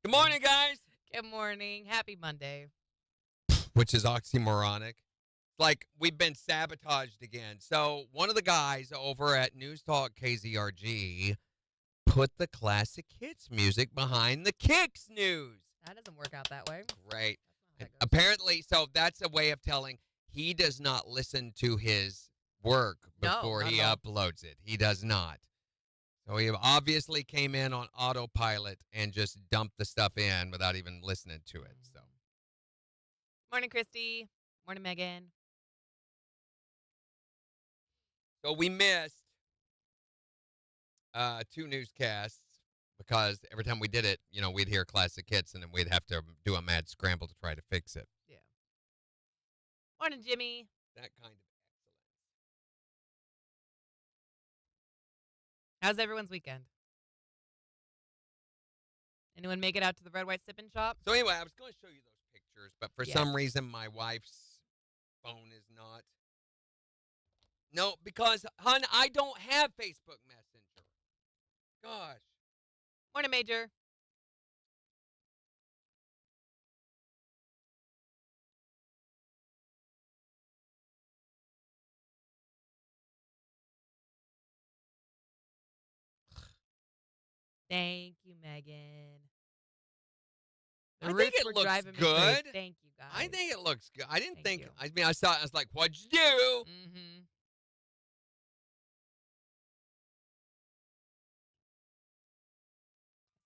Good morning, guys. Good morning. Happy Monday. Which is oxymoronic. Like we've been sabotaged again. So one of the guys over at News Talk KZRG put the classic hits music behind the KIX news. That doesn't work out that way. Great. That's not how that goes. Apparently, so that's a way of telling he does not listen to his work before not he at all. uploads it. He does not. So he obviously came in on autopilot and just dumped the stuff in without even listening to it. So Morning, Christy. Morning, Megan. we missed two newscasts because every time we did it, we'd hear classic hits and then we'd have to do a mad scramble to try to fix it. Yeah. Morning, Jimmy. That kind of excellence. How's everyone's weekend? Anyone make it out to the Red White Sippin' Shop? So anyway, I was going to show you those pictures, but for Yes. some reason my wife's phone is not. No, because, hon, I don't have Facebook Messenger. Gosh. Morning, Major. Thank you, Megan. I think it looks good. Thank you, guys. I think it looks good. I didn't Thank think. you. I mean, I saw it. I was like, "What'd you do?" Mm-hmm.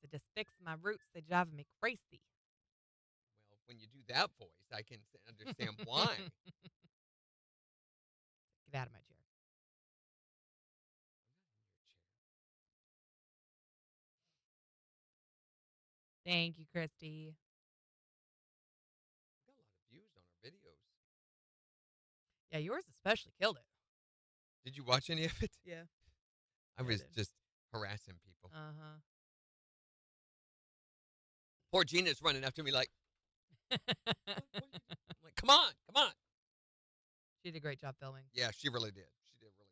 To just fix my roots, they drive me crazy. Well, when you do that voice, I can understand why. Get out of my chair. Thank you, Christy. We got a lot of views on our videos. Yeah, yours especially killed it. Did you watch any of it? Yeah. I was just harassing people. Uh-huh. Poor Gina's running after me like, I'm like, come on, come on. She did a great job filming. Yeah, she really did. She did a really good job.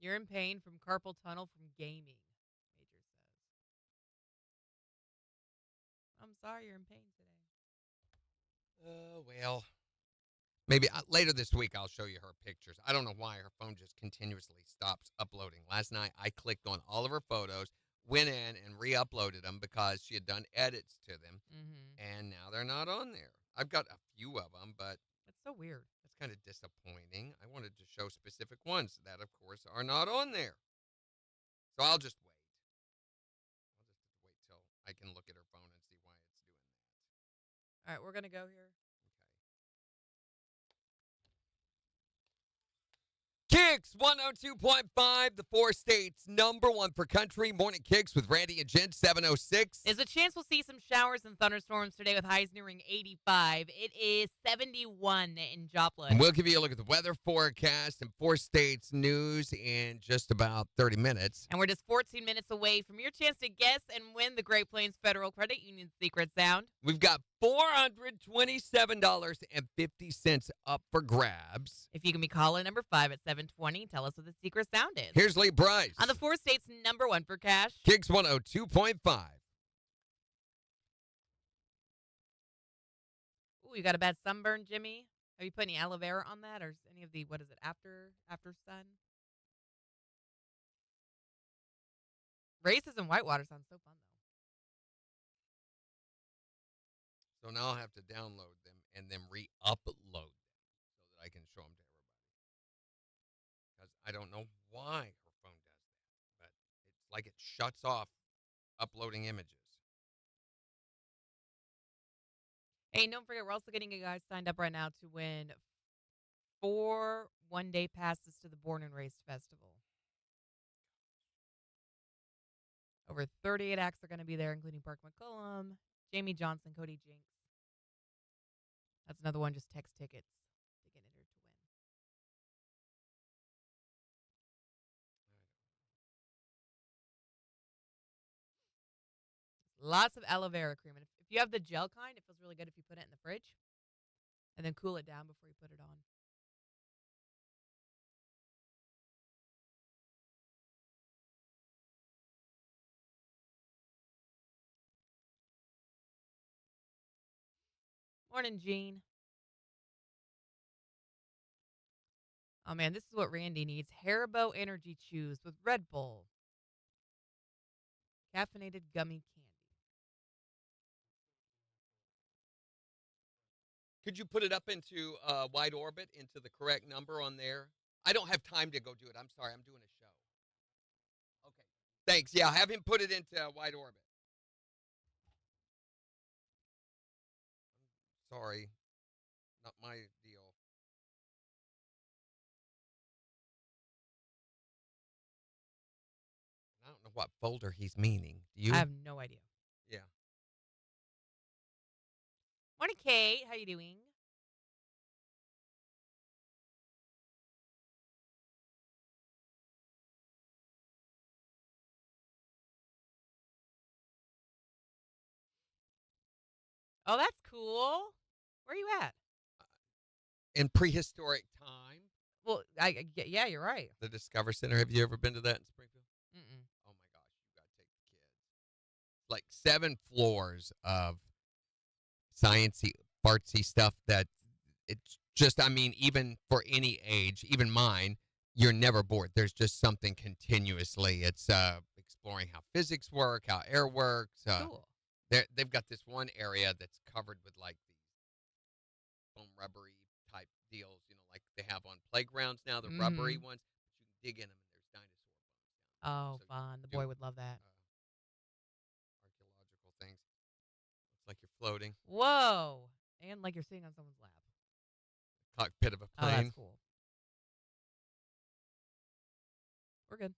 You're in pain from carpal tunnel from gaming, Major says. I'm sorry you're in pain today. Well, maybe later this week I'll show you her pictures. I don't know why her phone just continuously stops uploading. Last night I clicked on all of her photos, went in and re-uploaded them because she had done edits to them, and now they're not on there. I've got a few of them, but That's so weird. that's kind of disappointing. I wanted to show specific ones that, of course, are not on there. So I'll just wait. I'll just have to wait till I can look at her phone and see why it's doing that. All right, we're going to go here. KIX 102.5, the four states number one for country. Morning KIX with Randy and Jen, 706. There's a chance we'll see some showers and thunderstorms today with highs nearing 85. It is 71 in Joplin. And we'll give you a look at the weather forecast and four states news in just about 30 minutes. And we're just 14 minutes away from your chance to guess and win the Great Plains Federal Credit Union Secret Sound. We've got $427.50 up for grabs. If you can be caller number 5 at 720, tell us what the secret sound is. Here's Lee Bryce. On the four states number one for cash. KIX 102.5. Ooh, you got a bad sunburn, Jimmy? Have you put any aloe vera on that, or any of the, what is it, after sun? Races and whitewater sounds so fun, though. So now I'll have to download them and then re-upload them so that I can show them to everybody. Because I don't know why her phone does that, but it's like it shuts off uploading images. Hey, don't forget, we're also getting you guys signed up right now to win 4 one-day passes to the Born and Raised Festival. Over 38 acts are going to be there, including Park McCullum, Jamie Johnson, Cody Jinks. That's another one. Just text tickets to get entered to win. Lots of aloe vera cream. And if you have the gel kind, it feels really good if you put it in the fridge and then cool it down before you put it on. Morning, Gene. Oh man, this is what Randy needs: Haribo energy chews with Red Bull, caffeinated gummy candy. Could you put it up into wide orbit into the correct number on there? I don't have time to go do it. I'm sorry. I'm doing a show. Okay. Thanks. Yeah, have him put it into wide orbit. Sorry. Not my deal. I don't know what folder he's meaning. Do I you? have no idea. Yeah. Morning, Kate. How you doing? Oh, that's cool. Where are you at? In prehistoric time, Well, yeah, you're right. the Discover Center. Have you ever been to that in Springfield? Mm-mm. Oh my gosh, you got to take the kids. Like 7 floors of sciencey, fartsy stuff that it's just, I mean, even for any age, even mine, you're never bored. There's just something continuously. It's exploring how physics work, how air works. Cool. They've got this one area that's covered with like these foam rubbery type deals, like they have on playgrounds now, the rubbery Mm-hmm. ones. But you can dig in them and there's dinosaur bones down Oh, there. So fun. The you boy do would love that. archaeological things. Looks like you're floating. Whoa. And like you're sitting on someone's lap. Cockpit of a Oh, that's plane. cool. We're good.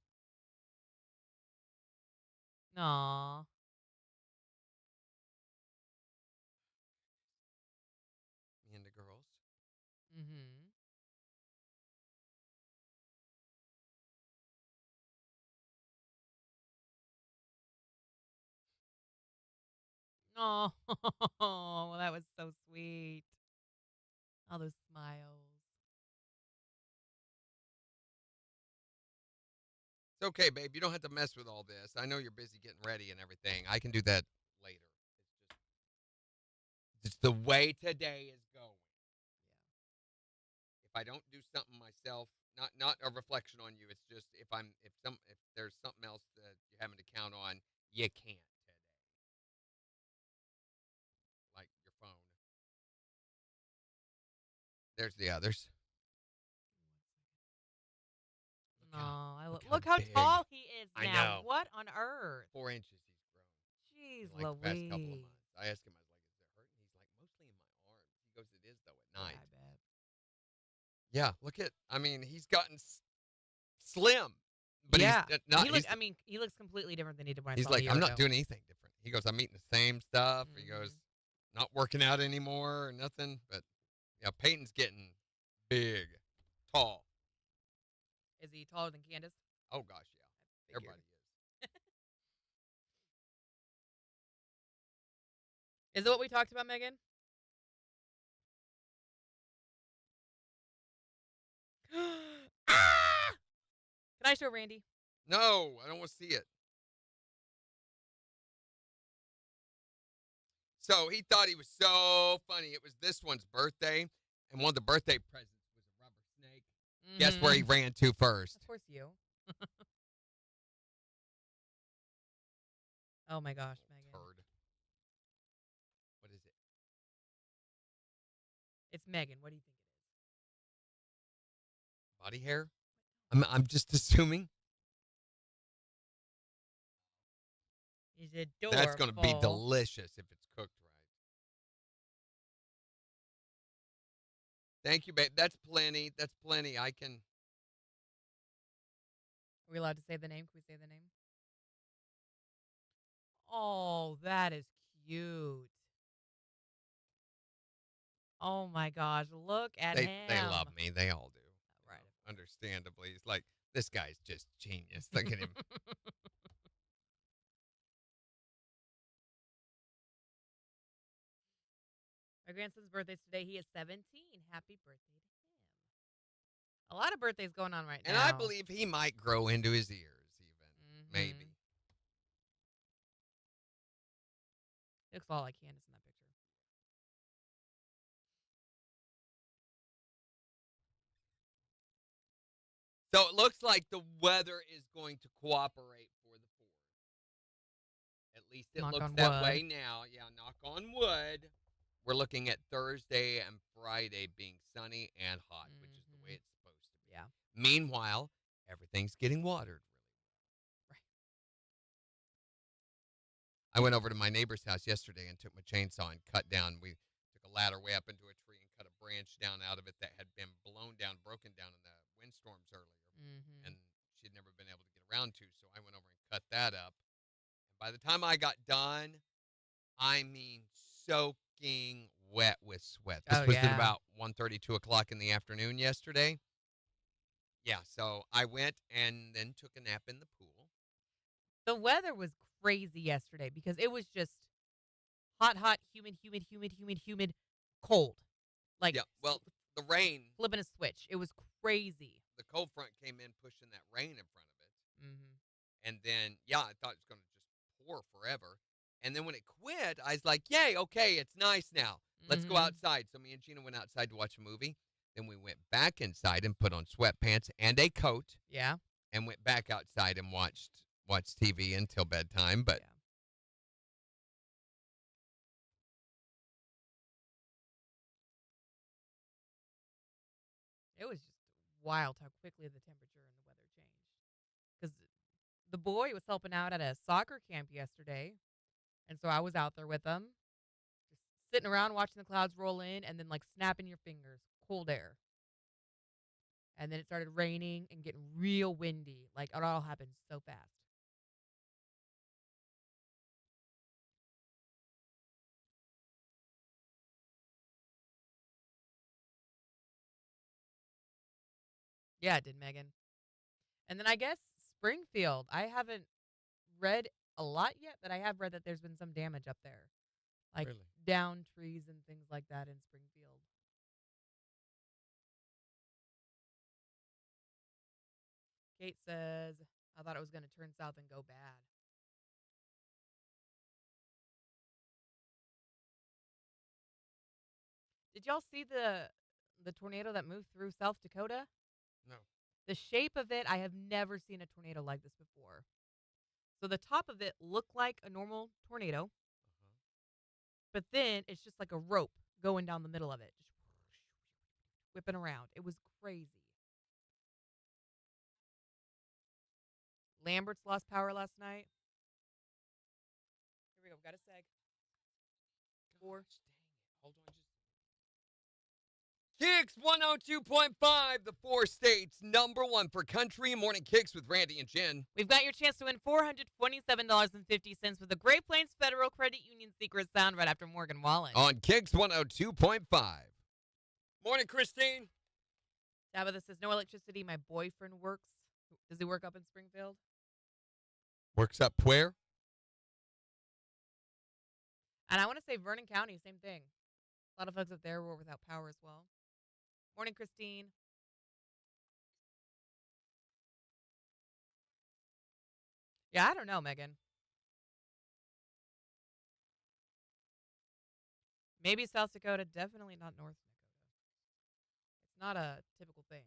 Aw. Me and the girls. Mm-hmm. Oh, well, that was so sweet. All those smiles. It's okay, babe. You don't have to mess with all this. I know you're busy getting ready and everything. I can do that later. It's the way today is going. If I don't do something myself, not a reflection on you. It's just if there's something else that you're having to count on, you can't today. Like your phone. There's the others. No, Look how look how big. tall he is I now. know. What on earth? 4 inches he's grown Jeez in like the past couple of Louise. months. I asked him, I was like, "Is it hurting?" He's like, "Mostly in my arms." He goes, "It is though at Yeah, night." I bet. Yeah, look at. I mean, he's gotten slim, but he's Yeah. not. He looks completely different than he did when I He's saw him a like, year "I'm not ago. doing anything different." He goes, "I'm eating the same stuff." He Mm-hmm. goes, "Not working out anymore or nothing." But yeah, Peyton's getting big, tall. Is he taller than Candace? Oh gosh, yeah, I figured. everybody is. Is it what we talked about, Megan? Ah! Can I show Randy? No, I don't want to see it. So he thought he was so funny. It was this one's birthday, and one of the birthday presents was a rubber snake. Guess where he Mm-hmm. ran to first? Of course, you. Oh my gosh, Megan. Turd. What is it? It's Megan. What do you think Body hair? I'm just assuming it is? He's that's going to be adorable. delicious if it's cooked right. Thank you, babe. That's plenty. That's plenty. I can. Are we allowed to say the name? Can we say the name? Oh, that is cute. Oh my gosh, look at They love him. me. They all do. Right. Understandably, it's like this guy's just genius. Look at him. My grandson's birthday's today. He is 17. Happy birthday to him. A lot of birthdays going on right And I now. believe he might grow into his ears, even Mm-hmm. maybe. Looks a lot like Candace in that picture. So it looks like the weather is going to cooperate for the 4th. At least it Knock looks on that wood. way now. Yeah, knock on wood. We're looking at Thursday and Friday being sunny and hot, which is the way Mhm. it's supposed to be. Yeah. Meanwhile, everything's getting watered Right. I went over to my neighbor's house yesterday and took my chainsaw and cut down. We took a ladder way up into a tree and cut a branch down out of it that had been blown down, broken down in the windstorms earlier. And Mhm. she'd never been able to get around to. So I went over and cut that up. And by the time I got done, I mean soaking wet with sweat. Oh, This was at yeah. about 1:30, 2 o'clock in the afternoon yesterday. Yeah, so I went and then took a nap in the pool. The weather was crazy yesterday because it was just hot, hot, humid, humid, humid, humid, humid, cold. Like Yeah, well, the rain, flipping a switch. It was crazy. the cold front came in pushing that rain in front of it. Mhm. And then, yeah, I thought it was going to just pour forever. And then when it quit, I was like, yay, okay, it's nice now. Let's go Mhm. outside. So me and Gina went outside to watch a movie. Then we went back inside and put on sweatpants and a coat Yeah. and went back outside and watched TV until bedtime. But Yeah. It was just wild how quickly the temperature and the weather changed. Cuz the boy was helping out at a soccer camp yesterday, and so I was out there with him, just sitting around watching the clouds roll in and then like snapping your fingers, cold air. And then it started raining and getting real windy. Like it all happened so fast. Yeah, it did, Megan. And then I guess Springfield. I haven't read a lot yet, but I have read that there's been some damage up there, like really, down trees and things like that in Springfield. Kate says, I thought it was going to turn south and go bad. Did y'all see the tornado that moved through South Dakota? no. The shape of it, I have never seen a tornado like this before. So the top of it looked like a normal tornado, Uh-huh. but then it's just like a rope going down the middle of it, just whipping around. It was crazy. Lambert's lost power last night. Here we go. We got a seg. Four. Gosh dang it. Hold on just Kicks 102.5, the 4 states #1 for country morning kicks with Randy and Jen. We've got your chance to win $427.50 with the Great Plains Federal Credit Union Secret Sound right after Morgan Wallen. On Kicks 102.5. Morning, Christine. Tabitha says, no electricity. My boyfriend works. Does he work up in Springfield? Works up where? And I want to say Vernon County, same thing. A lot of folks up there were without power as well. Morning, Christine. Yeah, I don't know, Megan. Maybe South Dakota, definitely not North Dakota. It's not a typical thing.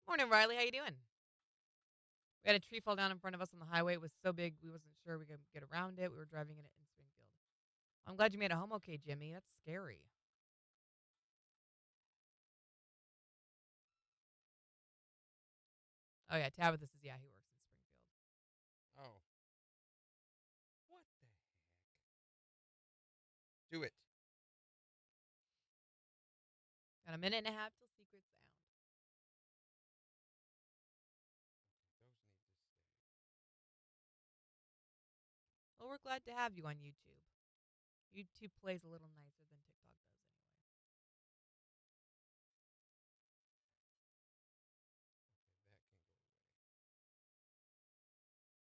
Morning, Riley. How you doing? We had a tree fall down in front of us on the highway. It was so big we wasn't sure we could get around it. We were driving in it in Springfield. I'm glad you made it home okay, Jimmy. That's scary. Oh yeah, Tabitha says yeah, he works in Springfield. Oh, what the heck? Do it. Got a minute and a half till Secret Sound. Those need to stay. Well, we're glad to have you on YouTube. YouTube plays a little nicer than TikTok does anyway. Okay, that can go away.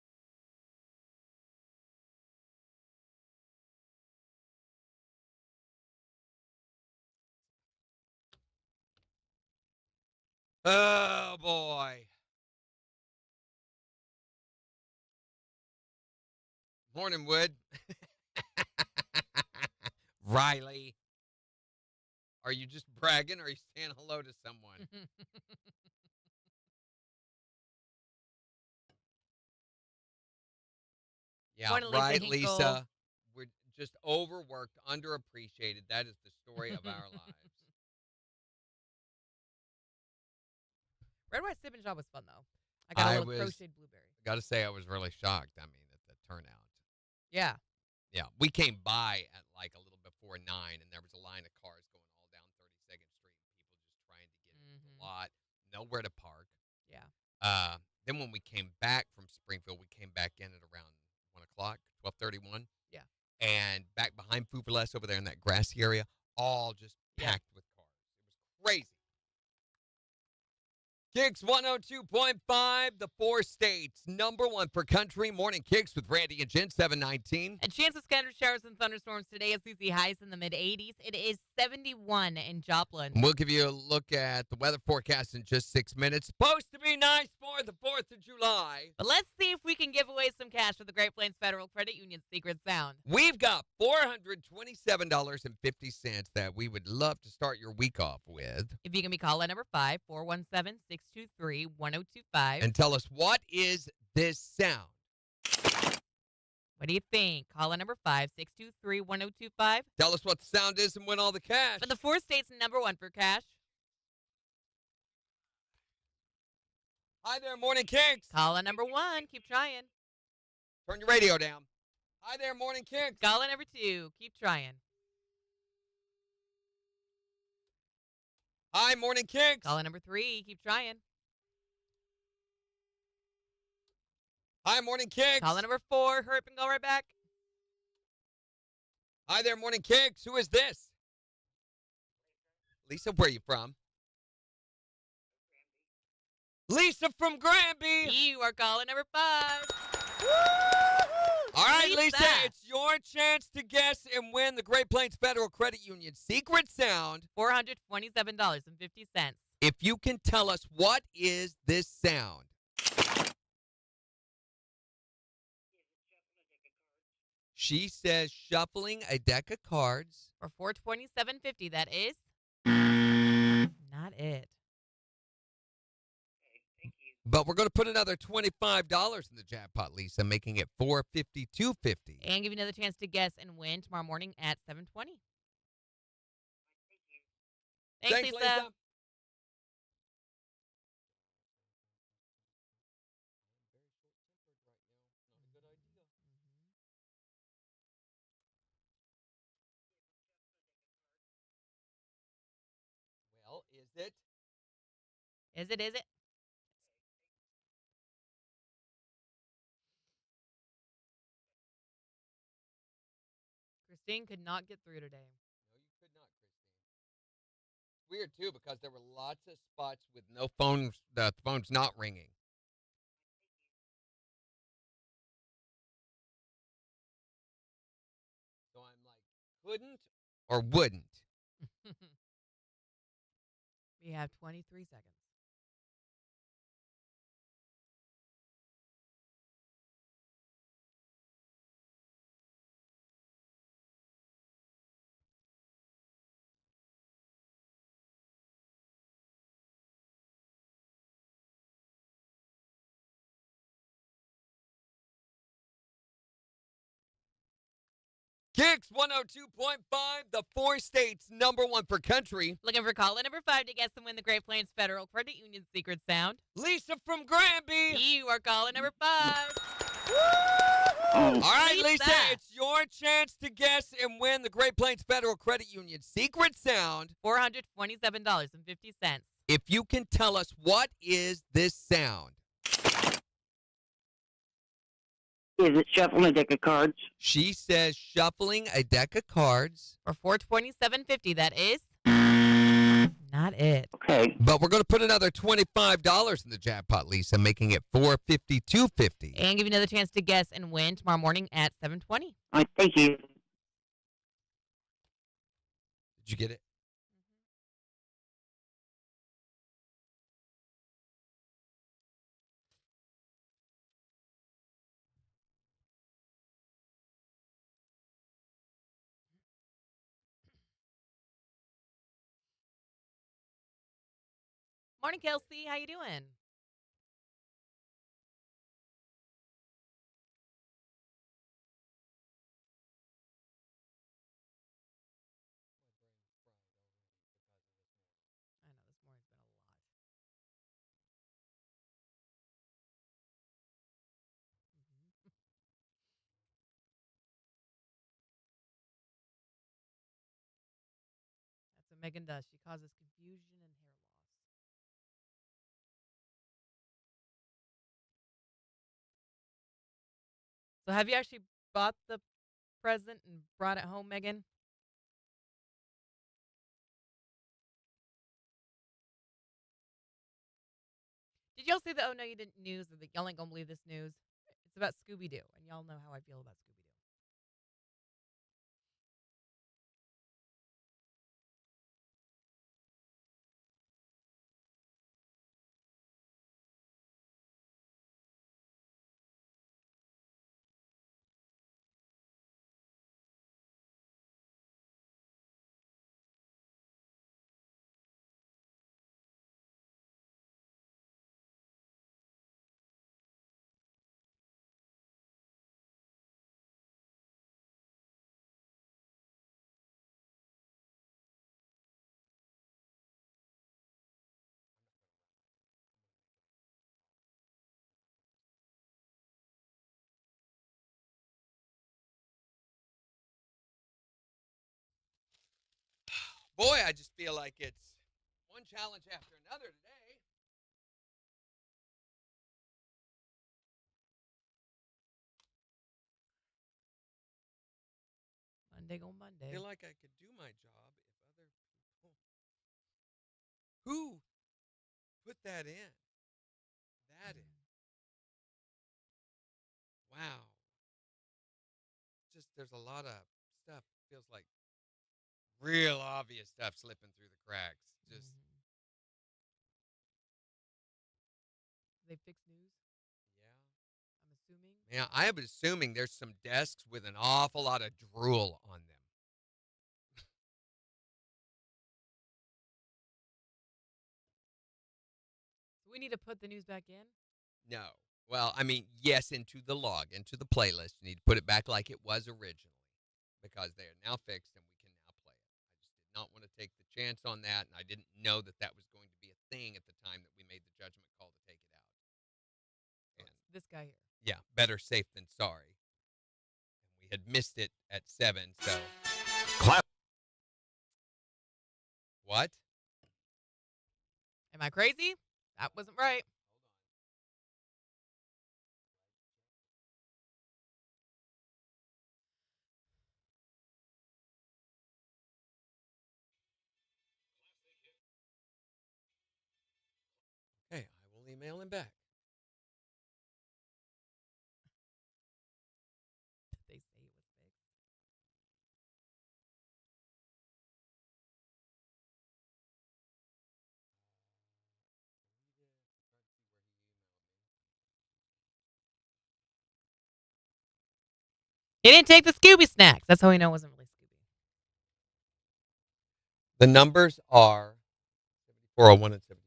Oh, boy. Morning, Wood. Riley. Are you just bragging or are you saying hello to someone? Yeah, Morning, Lisa right, Hinkle. Lisa. We're just overworked, underappreciated. That is the story of our lives. Red White Sipping Job was fun, though. I got a I little was, crocheted blueberry. got to say, I was really shocked. I mean, at the turnout. Yeah. Yeah, we came by at like a little before 9, and there was a line of cars going all down 32nd Street, and people just trying to get into the Mhm. lot, nowhere to park. Yeah. Then when we came back from Springfield, we came back in at around 1 o'clock, 12:31, Yeah. and back behind Food for Less over there in that grassy area, all just Yep. packed with cars. It was crazy. KIX 102.5, the 4 states, #1 for country. Morning KIX with Randy and Jen, 719. A chance of scattered showers and thunderstorms today as we see highs in the mid 80s. It is 71 in Joplin. And we'll give you a look at the weather forecast in just 6 minutes. Supposed to be nice for the 4th of July. But let's see if we can give away some cash for the Great Plains Federal Credit Union Secret Sound. We've got $427.50 that we would love to start your week off with. If you can be caller number 5, 417-623-1025. And tell us, what is this sound? What do you think? Caller number 5, 623-1025. Tell us what the sound is and win all the cash. For the 4 states, #1 for cash. Hi there, Morning KIX. Caller number 1, keep trying. Turn your radio down. Hi there, Morning KIX. Caller number 2, keep trying. Hi, Morning KIX. Caller number 3, keep trying. Hi, Morning KIX. Caller number 4, hurry up and go right back. Hi there, Morning KIX. Who is this? Lisa, where are you from? Lisa from Granby. You are caller number 5. All right, Lisa, it's your chance to guess and win the Great Plains Federal Credit Union secret sound. $427.50. If you can tell us, what is this sound? She says shuffling a deck of cards. For $427.50, that is not it. But we're going to put another $25 in the jackpot, Lisa, making it $452.50. And give you another chance to guess and win tomorrow morning at 7:20. Thanks, Lisa. Well, is it? Is it? Is it? Christine could not get through today. No, you could not, Christine. Weird, too, because there were lots of spots with no phones, the phone's not ringing. So I'm like, couldn't or wouldn't. We have 23 seconds. KIX 102.5, the 4 states, #1 for country. Looking for caller number 5 to guess and win the Great Plains Federal Credit Union secret sound. Lisa from Granby. You are caller number 5. All right, Lisa, it's your chance to guess and win the Great Plains Federal Credit Union secret sound. $427.50. If you can tell us, what is this sound? Is it shuffling a deck of cards? She says shuffling a deck of cards. For $427.50, that is not it. Okay. But we're going to put another $25 in the jackpot, Lisa, making it $452.50. And give you another chance to guess and win tomorrow morning at 7:20. All right, thank you. Did you get it? Morning, Kelsey. How you doing? I know this morning's been a lot. Mhm. That's what Megan does. She causes confusion and hair loss. So, have you actually bought the present and brought it home, Megan? Did y'all see the "Oh no, you didn't" news? Or the "Y'all ain't gonna believe this news"? It's about Scooby Doo, and y'all know how I feel about Scooby Doo. Boy, I just feel like it's one challenge after another today. Monday go I Monday. feel like I could do my job if other people. Who put that in? That in. Wow. Just there's a lot of stuff. Feels like real obvious stuff slipping through the cracks. Just They fix news. yeah. I'm assuming. Yeah, I am assuming there's some desks with an awful lot of drool on them. So we need to put the news back in. No. Well, I mean, yes, into the log, into the playlist. You need to put it back like it was originally because they are now fixed and we can now play it. I just did not want to take the chance on that, and I didn't know that that was going to be a thing at the time that we made the judgment call to take it out. So And it's this guy here. yeah, better safe than sorry. And we had missed it at 7, so. Clap. What? Am I crazy? That wasn't right. Okay, I will email him back. They say it was fixed. He didn't take the Scooby snacks. That's how we know it wasn't really Scooby. The numbers are 401 and 74.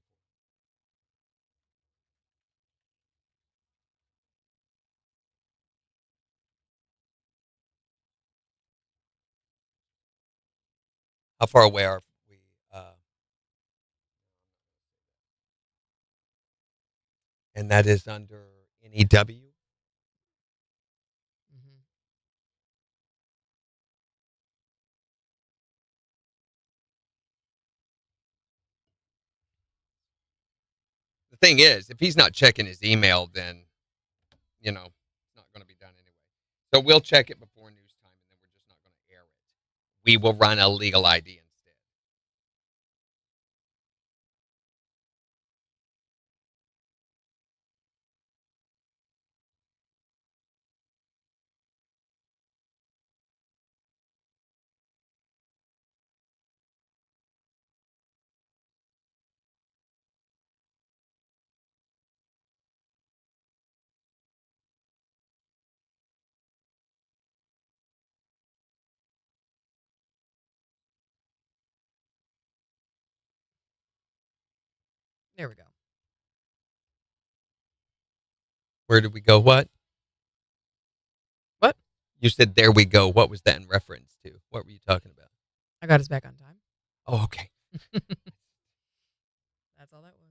How far away are we? And that is under NEW. Mm-hmm. The thing is, if he's not checking his email, then it's not going to be done anyway. So we'll check it before news time, and then we're just not going to air it. We will run a legal ID instead. There we go. Where did we go? What? What? You said there we go. What was that in reference to? What were you talking about? I got us back on time. Oh, okay. That's all that was.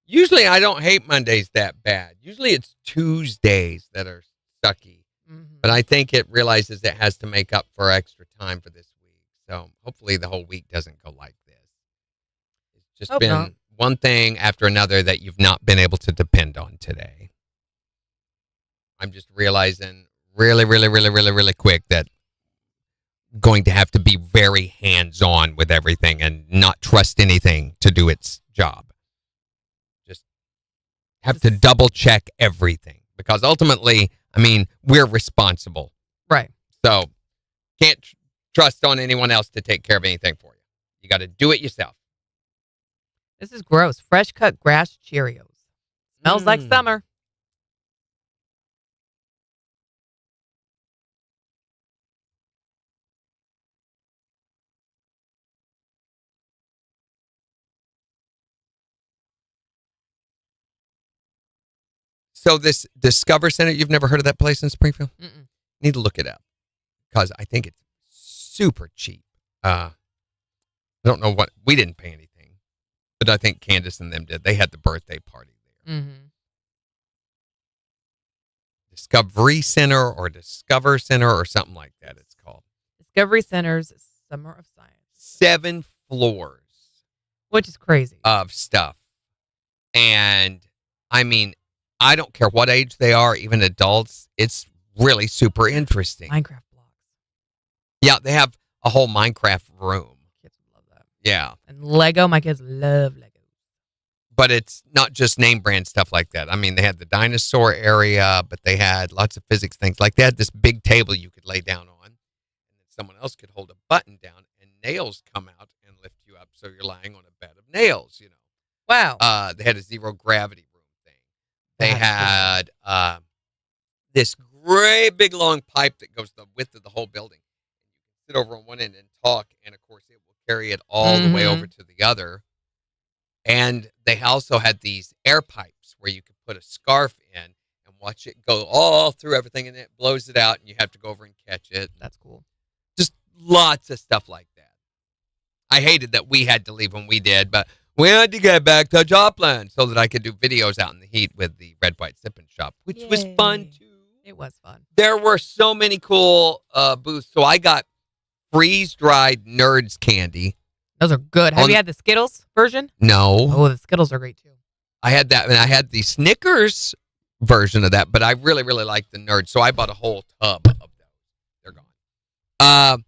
Usually I don't hate Mondays that bad. Usually it's Tuesdays that are sucky. But I think it realizes it has to make up for extra time for this week. So hopefully the whole week doesn't go like this. It's just Hope been not. one thing after another that you've not been able to depend on today. I'm just realizing really quick that going to have to be very hands-on with everything and not trust anything to do its job. Just have to double check everything because ultimately, I mean, we're responsible. Right. So can't trust on anyone else to take care of anything for you. You got to do it yourself. This is gross. Fresh cut grass Cheerios. Smells like summer. So this Discover Center, you've never heard of that place in Springfield? Mm-mm. Need to look it up because I think it's super cheap. I don't know what, we didn't pay anything, but I think Candace and them did. They had the birthday party there. Mm-hmm. Discovery Center or Discover Center or something like that it's called. Discovery Center's Summer of Science. 7 floors Which is crazy. of stuff. And I mean, I don't care what age they are, even adults. It's really super interesting. Minecraft blocks. Yeah, they have a whole Minecraft room. Kids would love that. Yeah. And Lego. My kids love Lego. But it's not just name brand stuff like that. I mean, they had the dinosaur area, but they had lots of physics things. Like they had this big table you could lay down on, and then someone else could hold a button down, and nails come out and lift you up, so you're lying on a bed of nails. You know. Wow. They had a zero gravity room thing. They That's had this great big long pipe that goes the width of the whole building. You can sit over on one end and talk, and of course, it will carry it all the way over to the other. And they also had these air pipes where you could put a scarf in and watch it go all through everything, and it blows it out, and you have to go over and catch it. That's cool. Just lots of stuff like that. I hated that we had to leave when we did, but we had to get back to Joplin so that I could do videos out in the heat with the Red White Sippin' Shop, which was fun, Yay. too. It was fun. There were so many cool booths. So I got freeze-dried Nerds candy. Those are good. Have you had the Skittles version? No. Oh, the Skittles are great too. I had that, and I had the Snickers version of that, but I really liked the Nerds, so I bought a whole tub of those. They're gone.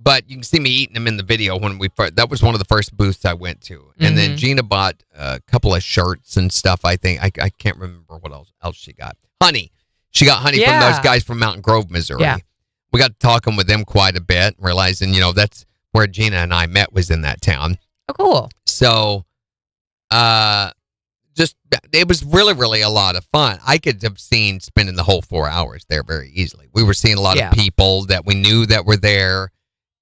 But you can see me eating them in the video when that was one of the first booths I went to. And then Gina bought a couple of shirts and stuff, I think. I can't remember what else she got. Honey. She got honey from those guys from Mountain Grove, Missouri. Yeah. We got talking with them quite a bit, realizing, that's where Gina and I met, was in that town. Oh, cool. So, it was really a lot of fun. I could have seen spending the whole 4 hours there very easily. We were seeing a lot of people that we knew that were there.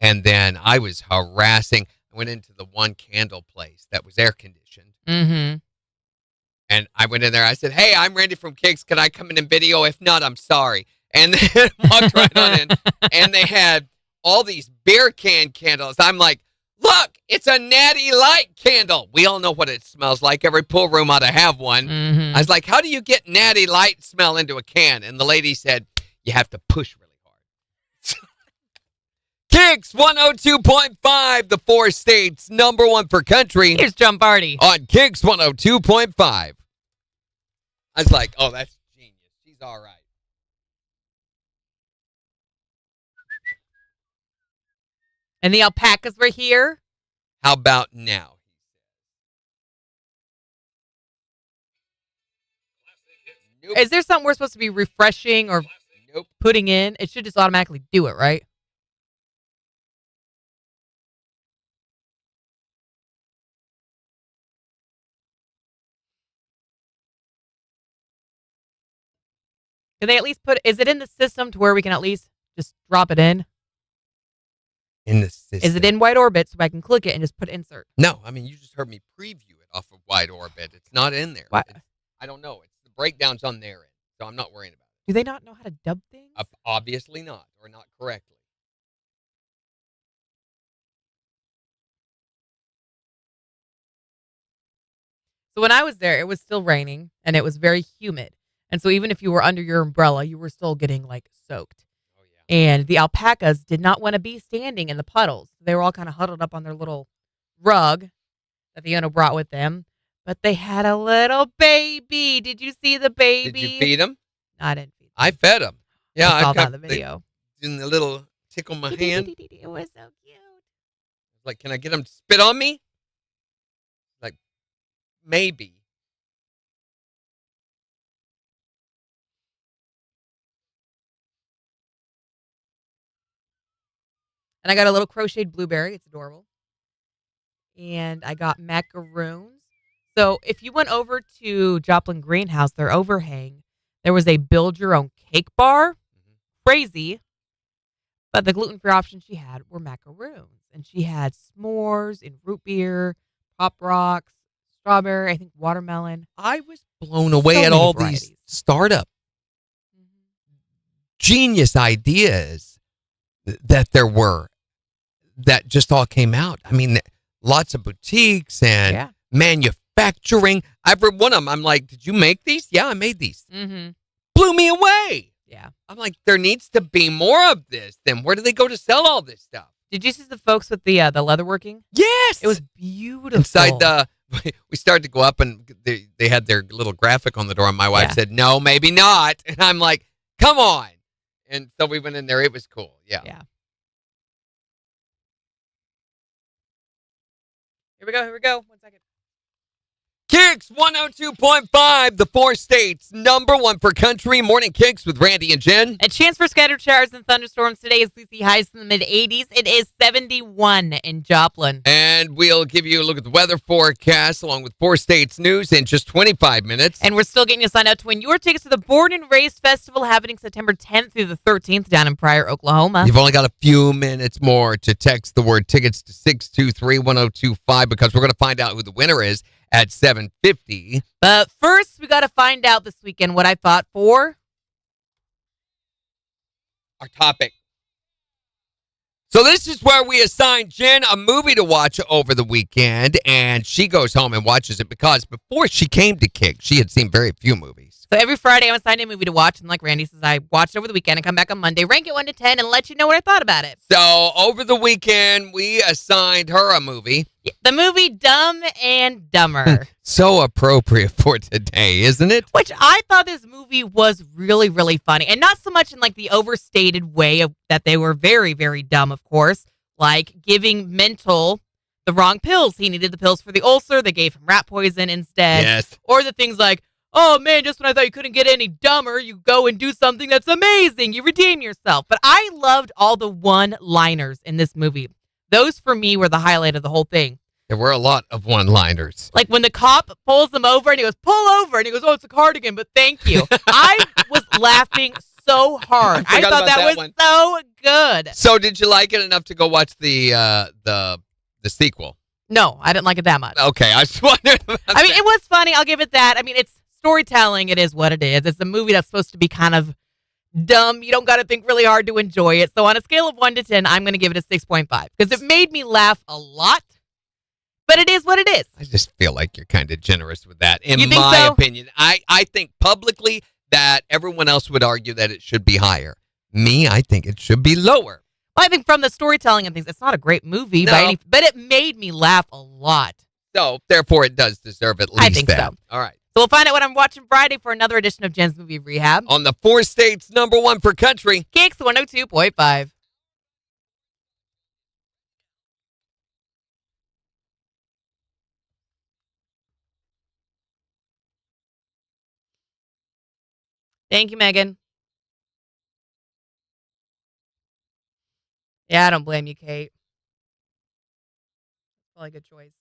And then I was harassing. I went into the one candle place that was air conditioned. Mm-hmm. And I went in there. I said, "Hey, I'm Randy from KIX. Can I come in and video? If not, I'm sorry." And then walked right on in. And they had all these beer can candles. I'm like, Look, it's a Natty Light candle. We all know what it smells like. Every pool room ought to have one. Mm-hmm. I was like, how do you get Natty Light smell into a can? And the lady said, you have to push really hard. KIX 102.5, the 4 states, number 1 for country. Here's Jump Party. On KIX 102.5. I was like, oh, that's genius. She's all right. And the alpacas were here. How about now? Nope. Is there something we're supposed to be refreshing or Nope. putting in? It should just automatically do it, right? Can they at least is it in the system to where we can at least just drop it in? In the system. Is it in wide orbit so I can click it and just put insert? No, I mean, you just heard me preview it off of wide orbit. It's not in there. What? I don't know. It's the breakdown's on their end, so I'm not worrying about it. Do they not know how to dub things? Obviously not, or not correctly. So when I was there, it was still raining and it was very humid. And so even if you were under your umbrella, you were still getting like soaked. Oh, yeah. And the alpacas did not want to be standing in the puddles. They were all kind of huddled up on their little rug that the owner brought with them. But they had a little baby. Did you see the baby? Did you feed them? No, I didn't feed them. I fed them. Yeah, I saw that got in the video. in the little tickle my hand. It was so cute. Like, can I get them to spit on me? Like, maybe. And I got a little crocheted blueberry. It's adorable. And I got macaroons. So if you went over to Joplin Greenhouse, their overhang, there was a build-your-own cake bar. Crazy. But the gluten-free options she had were macaroons. And she had s'mores and root beer, Pop Rocks, strawberry, I think watermelon. I was blown away So at many all varieties. these startup genius ideas that there were that just all came out. I mean, lots of boutiques and manufacturing. Every one of them, I'm like, did you make these? Yeah, I made these. Mm-hmm. Blew me away. Yeah. I'm like, there needs to be more of this. Then where do they go to sell all this stuff? Did you see the folks with the leatherworking? Yes. It was beautiful. Inside we started to go up and they had their little graphic on the door and my wife said, no, maybe not. And I'm like, come on. And so we went in there. It was cool. Yeah. Yeah. Here we go. 1 second. KIX 102.5, the 4 states, number 1 for country. Morning KIX with Randy and Jen. A chance for scattered showers and thunderstorms today is CC highs in the mid-80s. It is 71 in Joplin. And we'll give you a look at the weather forecast along with 4 states news in just 25 minutes. And we're still getting you signed up to win your tickets to the Born and Raised Festival happening September 10th through the 13th down in Pryor, Oklahoma. You've only got a few minutes more to text the word tickets to 623-1025 because we're going to find out who the winner is at 7:50. But first, we got to find out this weekend what I thought for our topic. So this is where we assign Jen a movie to watch over the weekend, and she goes home and watches it because before she came to KIX, she had seen very few movies. So every Friday, I'm assigned a movie to watch, and like Randy says, I watch it over the weekend and come back on Monday, rank it 1 to 10, and let you know what I thought about it. So over the weekend, we assigned her a movie. The movie Dumb and Dumber. So appropriate for today, isn't it? Which I thought this movie was really, really funny. And not so much in like the overstated way of that they were very, very dumb, of course. Like giving Mental the wrong pills. He needed the pills for the ulcer. They gave him rat poison instead. Yes. Or the things like, oh man, just when I thought you couldn't get any dumber, you go and do something that's amazing. You redeem yourself. But I loved all the one-liners in this movie. Those for me were the highlight of the whole thing. There were a lot of one-liners. Like when the cop pulls him over and he goes, pull over. And he goes, oh, it's a cardigan, but thank you. I was laughing so hard. I thought that was so good. So did you like it enough to go watch the sequel? No, I didn't like it that much. Okay, I just wondered about I mean, it was funny. I'll give it that. I mean, it's storytelling. It is what it is. It's a movie that's supposed to be kind of dumb. You don't got to think really hard to enjoy it. So on a scale of 1 to 10, I'm going to give it a 6.5 because it made me laugh a lot. But it is what it is. I just feel like you're kind of generous with that, in You think my so? opinion. I think publicly that everyone else would argue that it should be higher. Me, I think it should be lower. Well, I think from the storytelling and things, it's not a great movie by No. any, but it made me laugh a lot. So, therefore, it does deserve at least I think that. so. All right. So we'll find out what I'm watching Friday for another edition of Jen's Movie Rehab. On the 4 states, #1 for country. KIX 102.5. Thank you, Megan. Yeah, I don't blame you, Kate. Probably a good choice.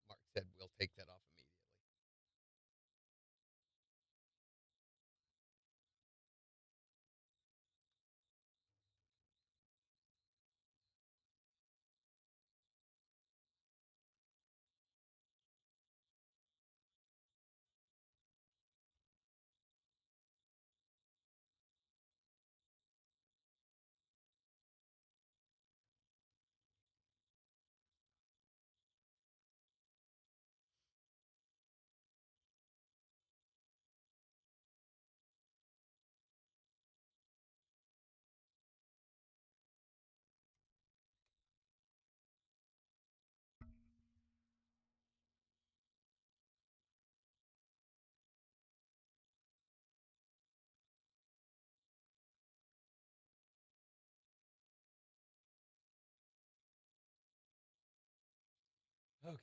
Mark said we'll take that off immediately. Okay.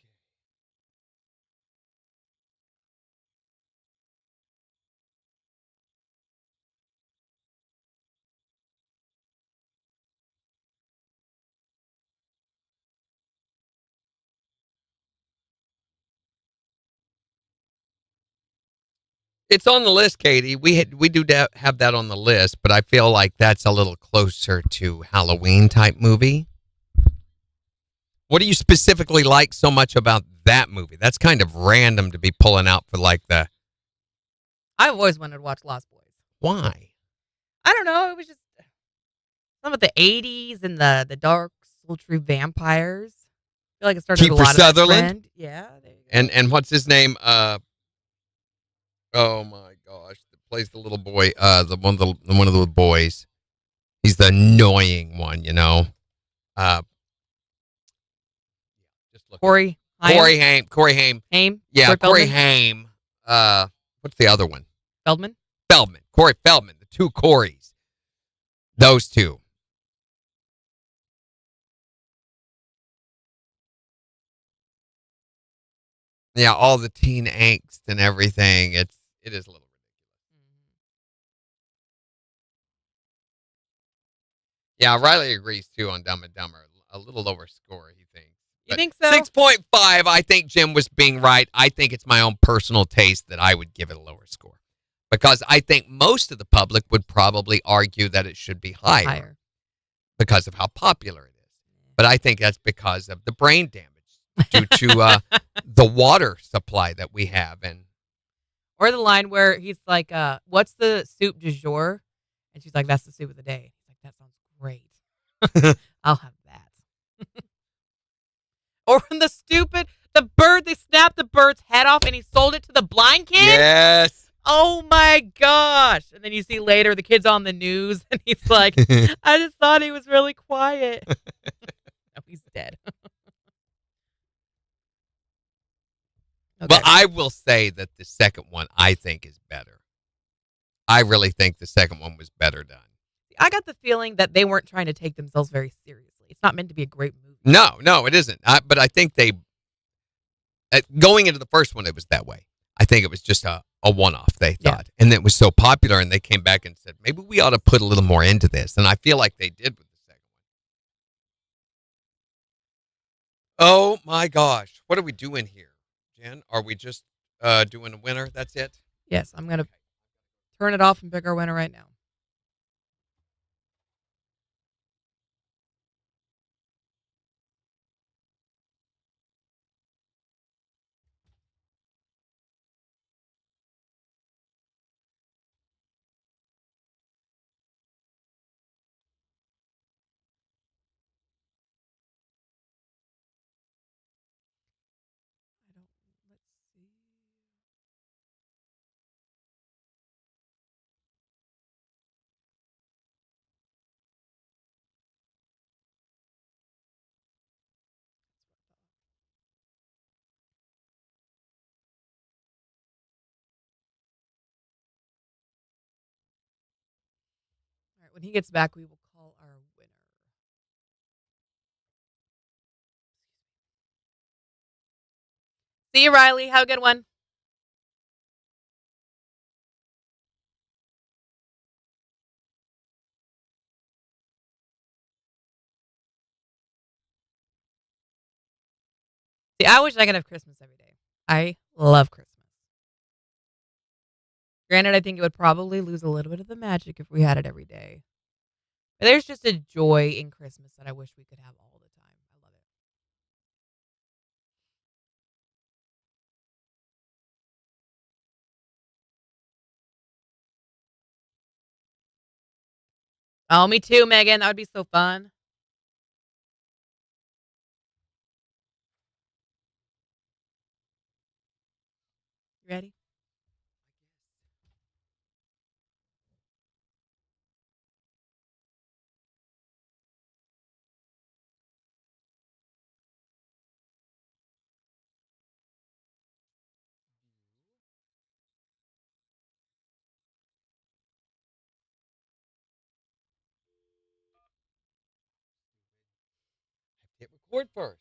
It's on the list, Katie. We do have that on the list, but I feel like that's a little closer to Halloween type movie. What do you specifically like so much about that movie? That's kind of random to be pulling out for like the I've always wanted to watch Lost Boys. why? I don't know. It was just some of the 80s and the dark, sultry vampires. I feel like it started Kiefer a lot Sutherland? of that trend. Yeah. There you go. And what's his name? Oh my gosh, that plays the little boy. The one of the boys. He's the annoying one, you know. Just look. Corey Haim. Corey Haim. Haim? Yeah, Corey Feldman? Haim. What's the other one? Feldman? Corey Feldman. The two Coreys. Those two. Yeah, all the teen angst and everything. It is a little. Yeah, Riley agrees too on Dumb and Dumber. A little lower score, he thinks. You But think so? 6.5. I think Jim was being right. I think it's my own personal taste that I would give it a lower score. Because I think most of the public would probably argue that it should be higher. Because of how popular it is. But I think that's because of the brain damage due to the water supply that we have. And Or the line where he's like, what's the soup du jour? And she's like, that's the soup of the day. He's like, that sounds great. I'll have that. Or when the bird, they snapped the bird's head off and he sold it to the blind kid? yes. Oh my gosh. And then you see later the kid's on the news and he's like, I just thought he was really quiet. No, he's dead. Okay. Well, I will say that the second one I think is better. I really think the second one was better done. I got the feeling that they weren't trying to take themselves very seriously. It's not meant to be a great movie. No, it isn't. But I think they, going into the first one, it was that way. I think it was just a one-off, they thought. Yeah. And it was so popular, and they came back and said, maybe we ought to put a little more into this. And I feel like they did with the second one. Oh, my gosh. What are we doing here, Jen? Are we just doing a winner? That's it? Yes, I'm going to turn it off and pick our winner right now. When he gets back, we will call our winner. See you, Riley. Have a good one. See, I wish I could have Christmas every day. I love Christmas. Granted, I think it would probably lose a little bit of the magic if we had it every day. But there's just a joy in Christmas that I wish we could have all the time. I love it. Oh, me too, Megan. That would be so fun. You ready? Hit record first.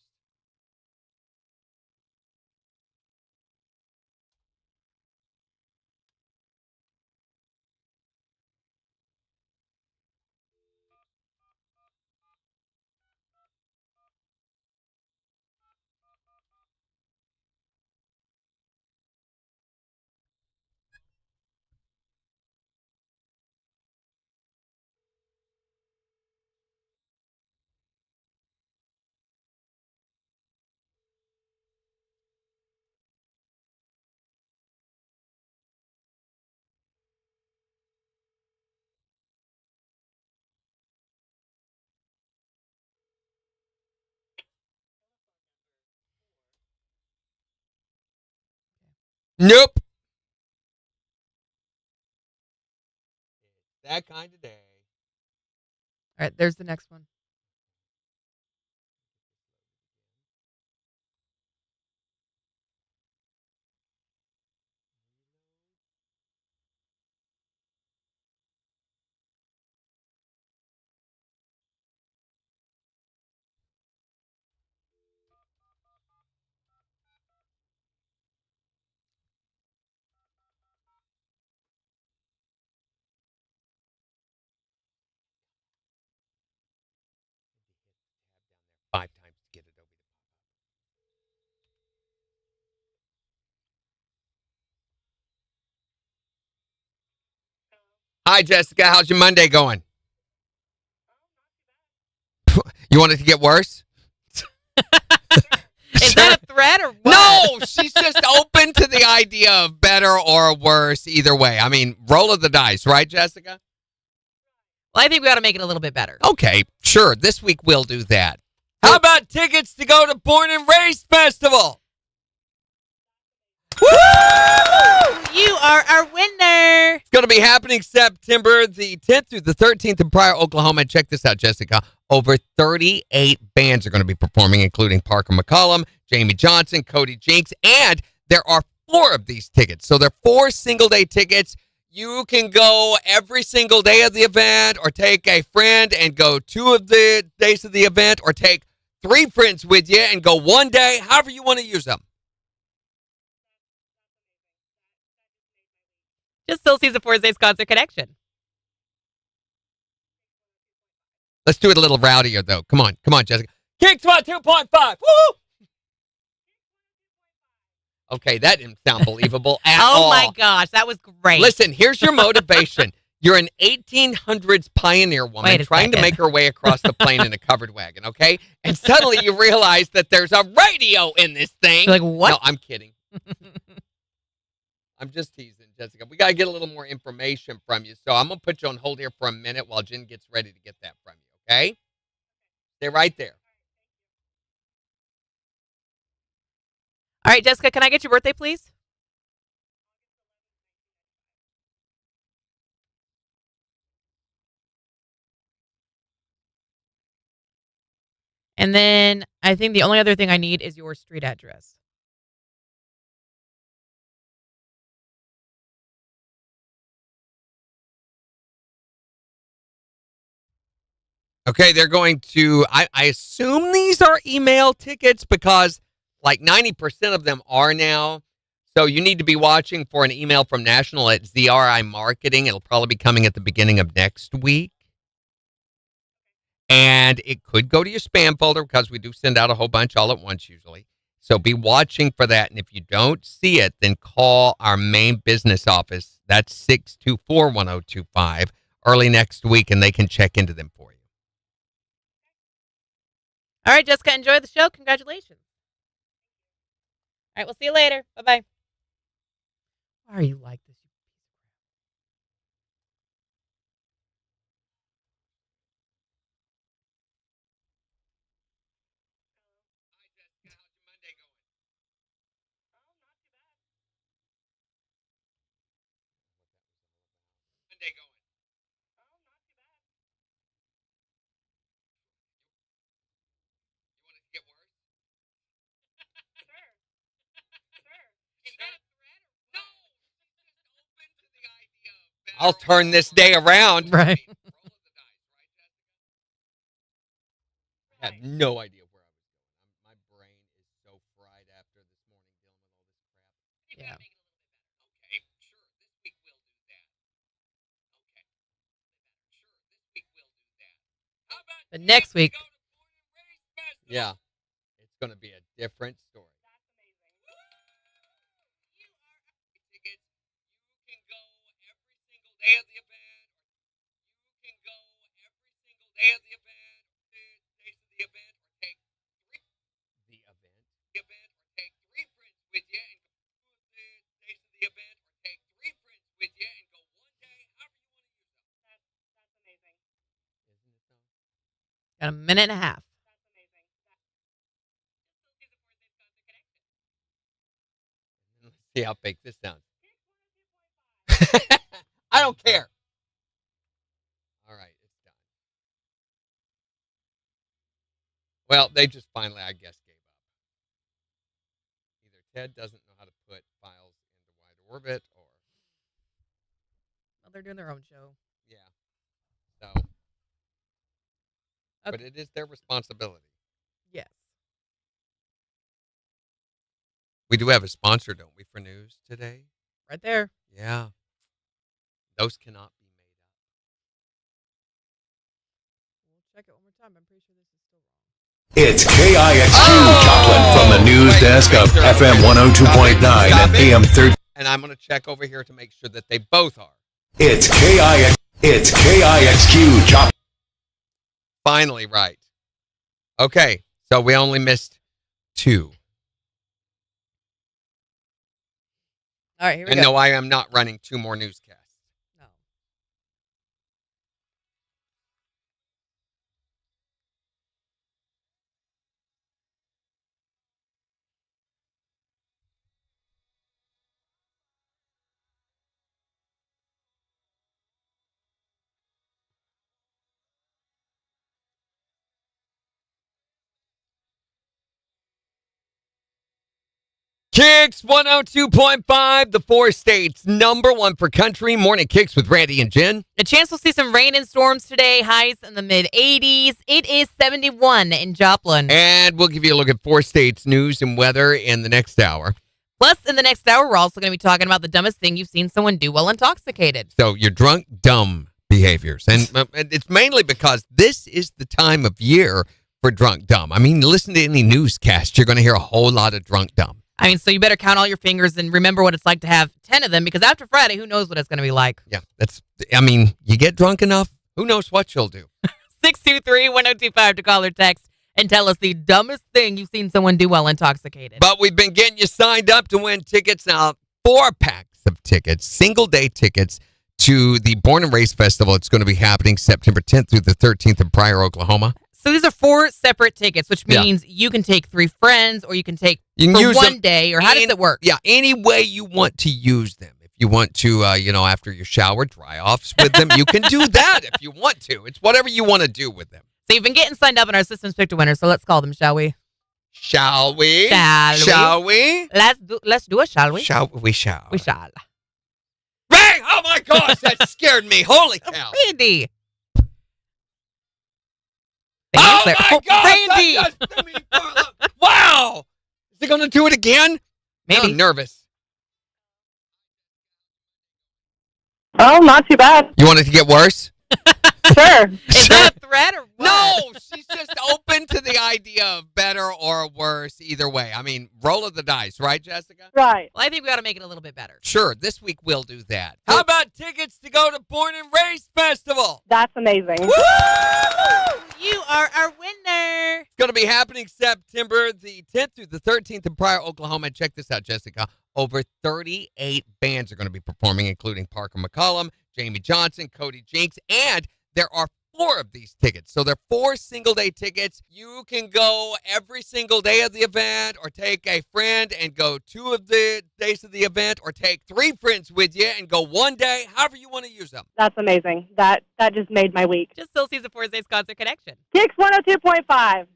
Nope. That kind of day. All right, there's the next one. Five times to get it over. Hi, Jessica. How's your Monday going? You want it to get worse? Is that a threat or what? No, she's just open to the idea of better or worse either way. I mean, roll of the dice, right, Jessica? Well, I think we ought to make it a little bit better. Okay, sure. This week we'll do that. How about tickets to go to Born and Raised Festival? Woo! You are our winner. It's going to be happening September the 10th through the 13th in Pryor, Oklahoma. And check this out, Jessica. Over 38 bands are going to be performing, including Parker McCollum, Jamie Johnson, Cody Jinks, and there are 4 of these tickets. So they're 4 single-day tickets. You can go every single day of the event, or take a friend and go 2 of the days of the event, or take 3 friends with you and go 1 day, however you want to use them. Just Soul Season 4's Concert Connection. Let's do it a little rowdier, though. Come on, Jessica. KIX 2.5. Woo! Okay, that didn't sound believable at all. Oh my gosh, that was great. Listen, here's your motivation. You're an 1800s pioneer woman trying to make her way across the plain in a covered wagon, okay? And suddenly you realize that there's a radio in this thing. You're like, what? No, I'm kidding. I'm just teasing, Jessica. We got to get a little more information from you. So I'm going to put you on hold here for a minute while Jen gets ready to get that from you, okay? Stay right there. All right, Jessica, can I get your birthday, please? And then I think the only other thing I need is your street address. Okay, they're going to, I assume these are email tickets because like 90% of them are now. So you need to be watching for an email from National at ZRI Marketing. It'll probably be coming at the beginning of next week. And it could go to your spam folder because we do send out a whole bunch all at once usually. So be watching for that. And if you don't see it, then call our main business office. That's 624-1025 early next week, and they can check into them for you. All right, Jessica, enjoy the show. Congratulations. All right, we'll see you later. Bye-bye. Why are you like this? I'll turn this day around. Right. I have no idea where I was going. My brain is so fried after this morning dealing with all this crap. Yeah. Okay, sure, this week we'll do that. Okay, sure, this week we'll do that. How about But next week. Yeah, it's going to be a different story. Tickets. You can go every single day of the event. You can go every single day of the event, days of the event, or take or take three prints with you and go days of the event, or take three prints with you and go one day, however you want to use them. That's amazing. Isn't it so? Got a minute and a half. That's amazing. Let's see how fake this sounds. I don't care. All right, it's done. Well, they just finally, I guess, gave up. Either Ted doesn't know how to put files into wide orbit, or Well, they're doing their own show. yeah. So, Okay. but it is their responsibility. Yes. We do have a sponsor, don't we, for news today? Right there. Yeah. Those cannot be made up. We'll check it one more time. I'm pretty sure this is still wrong. It's KIXQ Joplin from the news desk of FM 102.9 and AM 13. And I'm going to check over here to make sure that they both are. It's KIXQ Joplin. Finally, right. Okay, so we only missed two. All right, here we And go. no, I am not running two more newscasts. No. KIX 102.5, the four states, number one for country. Morning KIX with Randy and Jen. A chance we'll see some rain and storms today. Highs in the mid 80s. It is 71 in Joplin. And we'll give you a look at four states news and weather in the next hour. Plus, in the next hour, we're also going to be talking about the dumbest thing you've seen someone do while intoxicated. So your drunk, dumb behaviors. And it's mainly because this is the time of year for drunk, dumb. I mean, listen to any newscast. You're going to hear a whole lot of drunk, dumb. I mean, so you better count all your fingers and remember what it's like to have 10 of them, because after Friday, who knows what it's going to be like. Yeah, you get drunk enough, who knows what you'll do. 623-1025 to call or text and tell us the dumbest thing you've seen someone do while intoxicated. But we've been getting you signed up to win tickets now. 4 packs of tickets, single day tickets to the Born and Raised Festival. It's going to be happening September 10th through the 13th in Pryor, Oklahoma. So these are 4 separate tickets, which means you can take 3 friends, or you can take for one day, or how does it work? Yeah, any way you want to use them. If you want to, after your shower, dry offs with them, you can do that if you want to. It's whatever you want to do with them. So you've been getting signed up, and our system's picked a winner, so let's call them, shall we? Shall we? Shall we? Let's do it, shall we? Shall we? Shall. We shall. Ray! Oh my gosh, that scared me. Holy cow. Randy. The answer. my God! Randy. Wow! Is he going to do it again? Maybe. I'm nervous. Oh, not too bad. You want it to get worse? Sure. Is that a threat or what? No, she's just open to the idea of better or worse either way. I mean, roll of the dice, right, Jessica? Right. Well, I think we got to make it a little bit better. Sure, this week we'll do that. How about tickets to go to Born and Raised Festival? That's amazing. You are our winner. It's going to be happening September the 10th through the 13th in Pryor, Oklahoma. And check this out, Jessica. Over 38 bands are going to be performing, including Parker McCollum, Jamie Johnson, Cody Jinks, and there are 4 of these tickets. So they're 4 single-day tickets. You can go every single day of the event or take a friend and go 2 of the days of the event or take 3 friends with you and go 1 day, however you want to use them. That's amazing. That just made my week. Just still sees the Forza's Concert Connection. KIX 102.5. Okay.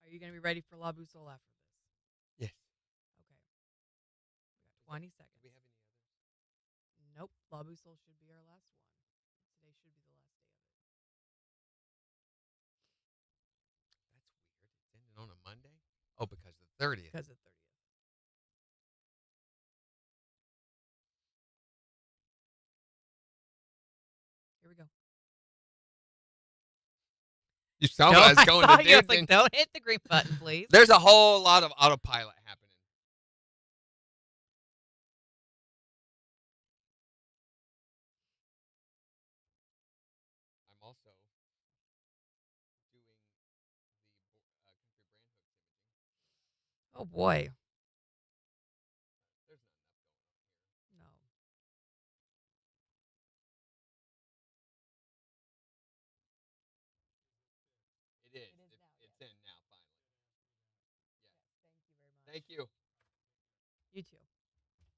Are you going to be ready for La Boussole after this? Yes. Okay. We got 20 seconds. Nope. La Boussole should be our last one. Today should be the last day of it. That's weird. It's ending on a Monday? Oh, because the 30th. Because of 30th. Here we go. You saw what I was going to do. I was like, don't hit the green button, please. There's a whole lot of autopilot happening. I'm also doing the country brand hook imaging. Oh, boy. There's not enough going on here. No. It is. It is now, It's yes. in now, finally. Yeah. Thank you very much. Thank you. You too. Here we go.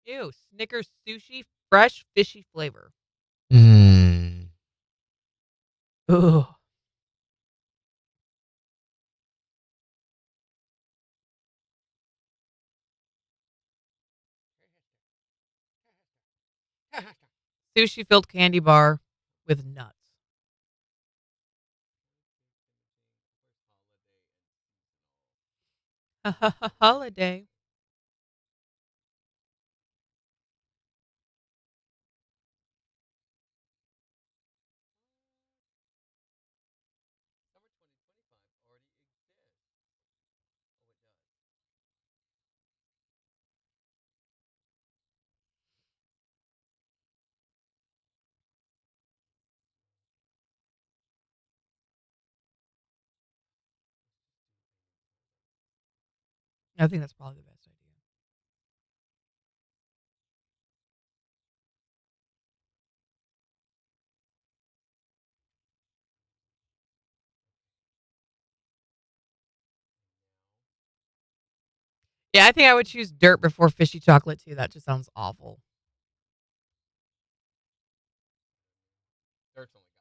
Ew, Snickers sushi, fresh fishy flavor. Mm. Ugh. Sushi filled candy bar with nuts. Holiday. Summer 2025 already exists. Oh, it does. I think that's probably the best idea. Yeah, I think I would choose dirt before fishy chocolate too. That just sounds awful. Dirt's only got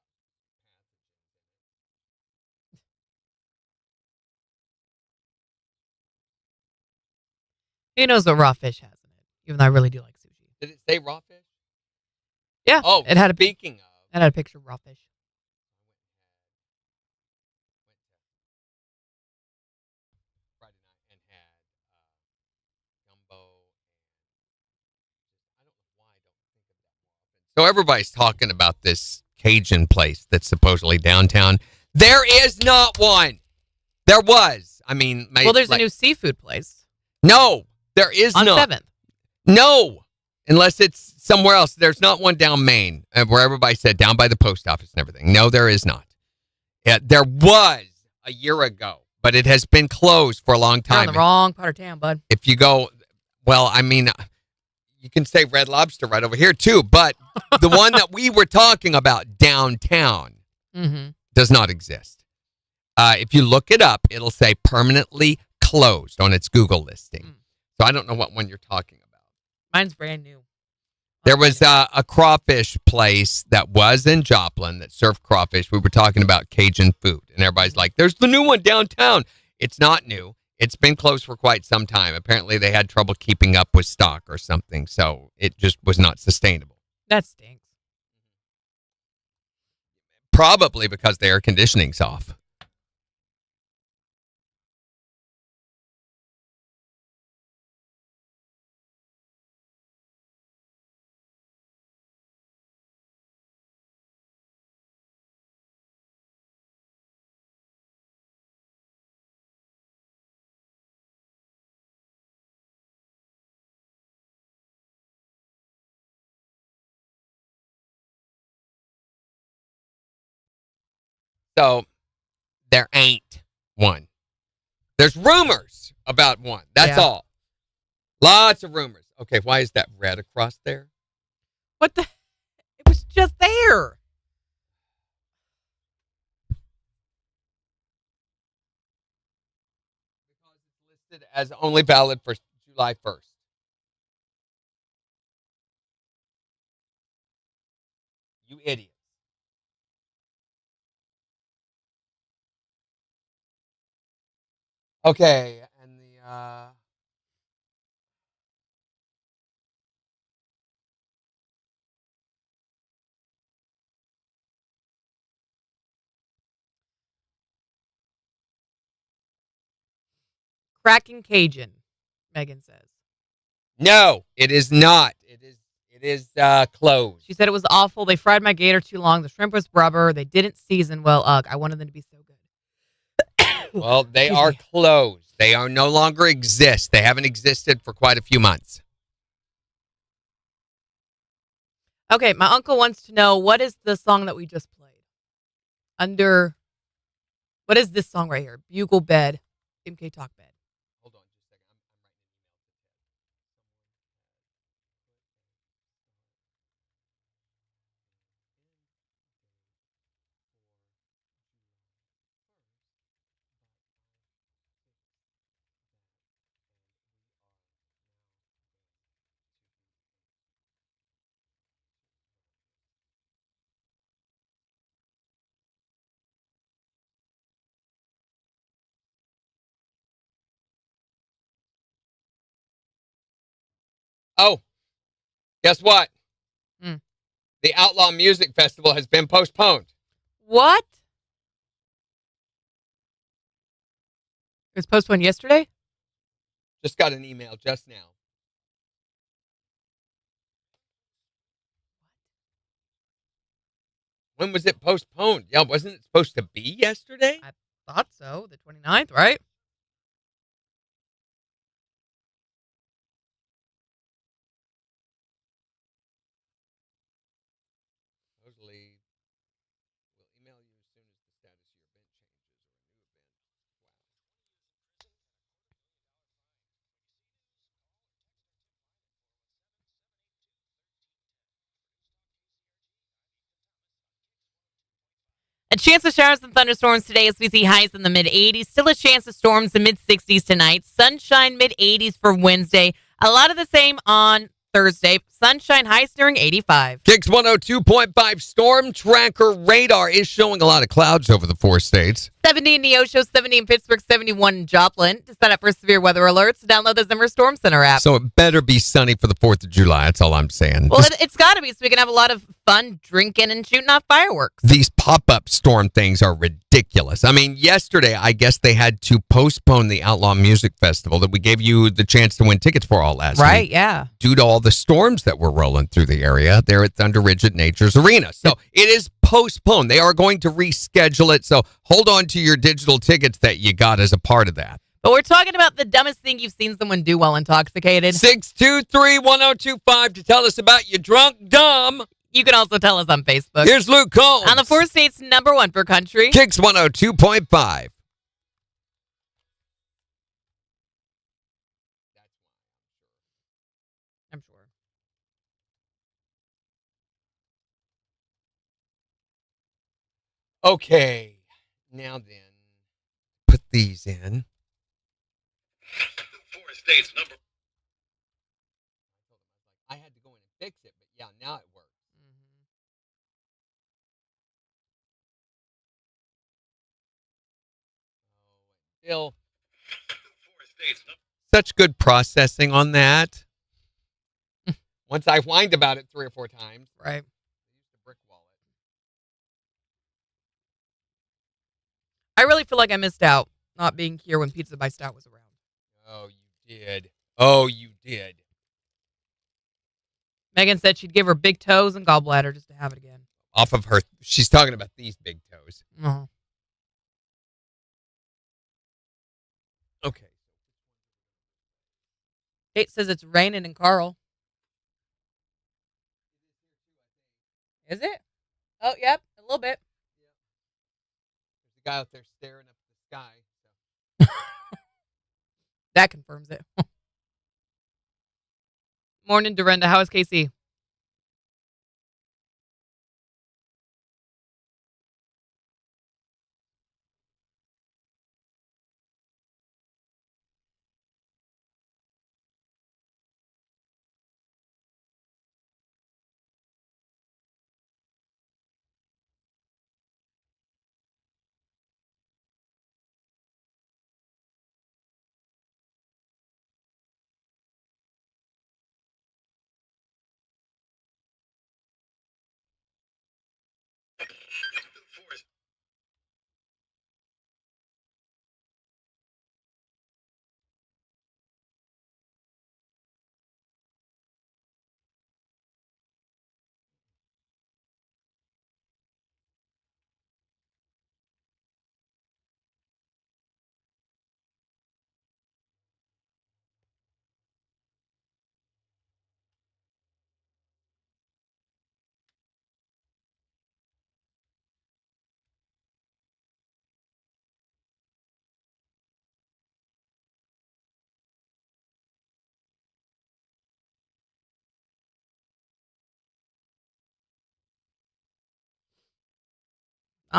Who knows what raw fish has in it? Even though I really do like sushi. Did it say raw fish? Yeah. Oh, it had a speaking of. it had a picture of raw fish. Friday night and had gumbo and I don't know why I don't think of that more often. So everybody's talking about this Cajun place that's supposedly downtown. There is not one. There was. I mean, Well, there's a new seafood place No, there is on not. 7th. No, unless it's somewhere else. There's not one down Maine where everybody said down by the post office and everything. No, there is not. There was a year ago, but it has been closed for a long You're on time. the wrong part of town, bud. If you go, well, I mean, you can say Red Lobster right over here too, but the one that we were talking about downtown Mm-hmm. does not exist. If you look it up, it'll say permanently closed on its Google listing. So I don't know what one you're talking about. Mine's brand new. There was a crawfish place that was in Joplin that served crawfish. We were talking about Cajun food, and everybody's like, there's the new one downtown. It's not new. It's been closed for quite some time. Apparently, they had trouble keeping up with stock or something, so it just was not sustainable. That stinks. Probably because the air conditioning's off. So there ain't one. There's rumors about one. That's all. Lots of rumors. Okay, why is that red across there? What the? It was just there. Because it's listed as only valid for July 1st. You idiot. Okay, and the Cracking Cajun, Megan says. no, it is not. It is closed. She said it was awful. They fried my gator too long. The shrimp was rubber. They didn't season well. Ugh, I wanted them to be so good. Well, they are closed. They are no longer exist. They haven't existed for quite a few months. Okay, my uncle wants to know, what is the song that we just played? What is this song right here? Bugle Bed, MK Talk Bed. Hold on just a second. Oh, guess what? Mm. The Outlaw Music Festival has been postponed. What? It was postponed yesterday? Just got an email just now. When was it postponed? Yeah, wasn't it supposed to be yesterday? I thought so. The 29th, right? Supposedly, we'll email you as soon as the status of your event changes or a new event. Wow. A chance of showers and thunderstorms today as we see highs in the mid 80s. Still a chance of storms in mid 60s tonight. Sunshine mid 80s for Wednesday. A lot of the same on Thursday. Sunshine highs during 85. KIX 102.5 Storm Tracker radar is showing a lot of clouds over the 4 states. 70 in Neosho, 70 in Pittsburgh, 71 in Joplin. To sign up for severe weather alerts, download the Zimmer Storm Center app. So it better be sunny for the 4th of July. That's all I'm saying. Well, it's got to be so we can have a lot of fun drinking and shooting off fireworks. These pop-up storm things are ridiculous. I mean, yesterday, I guess they had to postpone the Outlaw Music Festival that we gave you the chance to win tickets for all last Right, week. yeah. Due to all the storms that were rolling through the area there at Thunder Ridge at Nature's Arena. So it is postponed. They are going to reschedule it. So hold on to your digital tickets that you got as a part of that. But we're talking about the dumbest thing you've seen someone do while intoxicated. 623-1025 to tell us about your drunk dumb. You can also tell us on Facebook. Here's Luke Combs. On the 4 states, #1 for country. KIX 102.5. I'm sure. Okay. Now then. these in. 4 states number. I had to go in and fix it, but yeah, now it works. Still, 4 states number. such good processing on that. Once I whined about it 3 or 4 times, Right. I used the brick wallet. I really feel like I missed out not being here when Pizza by Stout was around. Oh, you did. Oh, you did. Megan said she'd give her big toes and gallbladder just to have it again. Off of her, she's talking about these big toes. Oh. Okay. Kate says it's raining in Carl. Is it? Oh, yep, a little bit. There's a guy out there staring up at the sky. That confirms it. Morning, Dorinda. How is KC?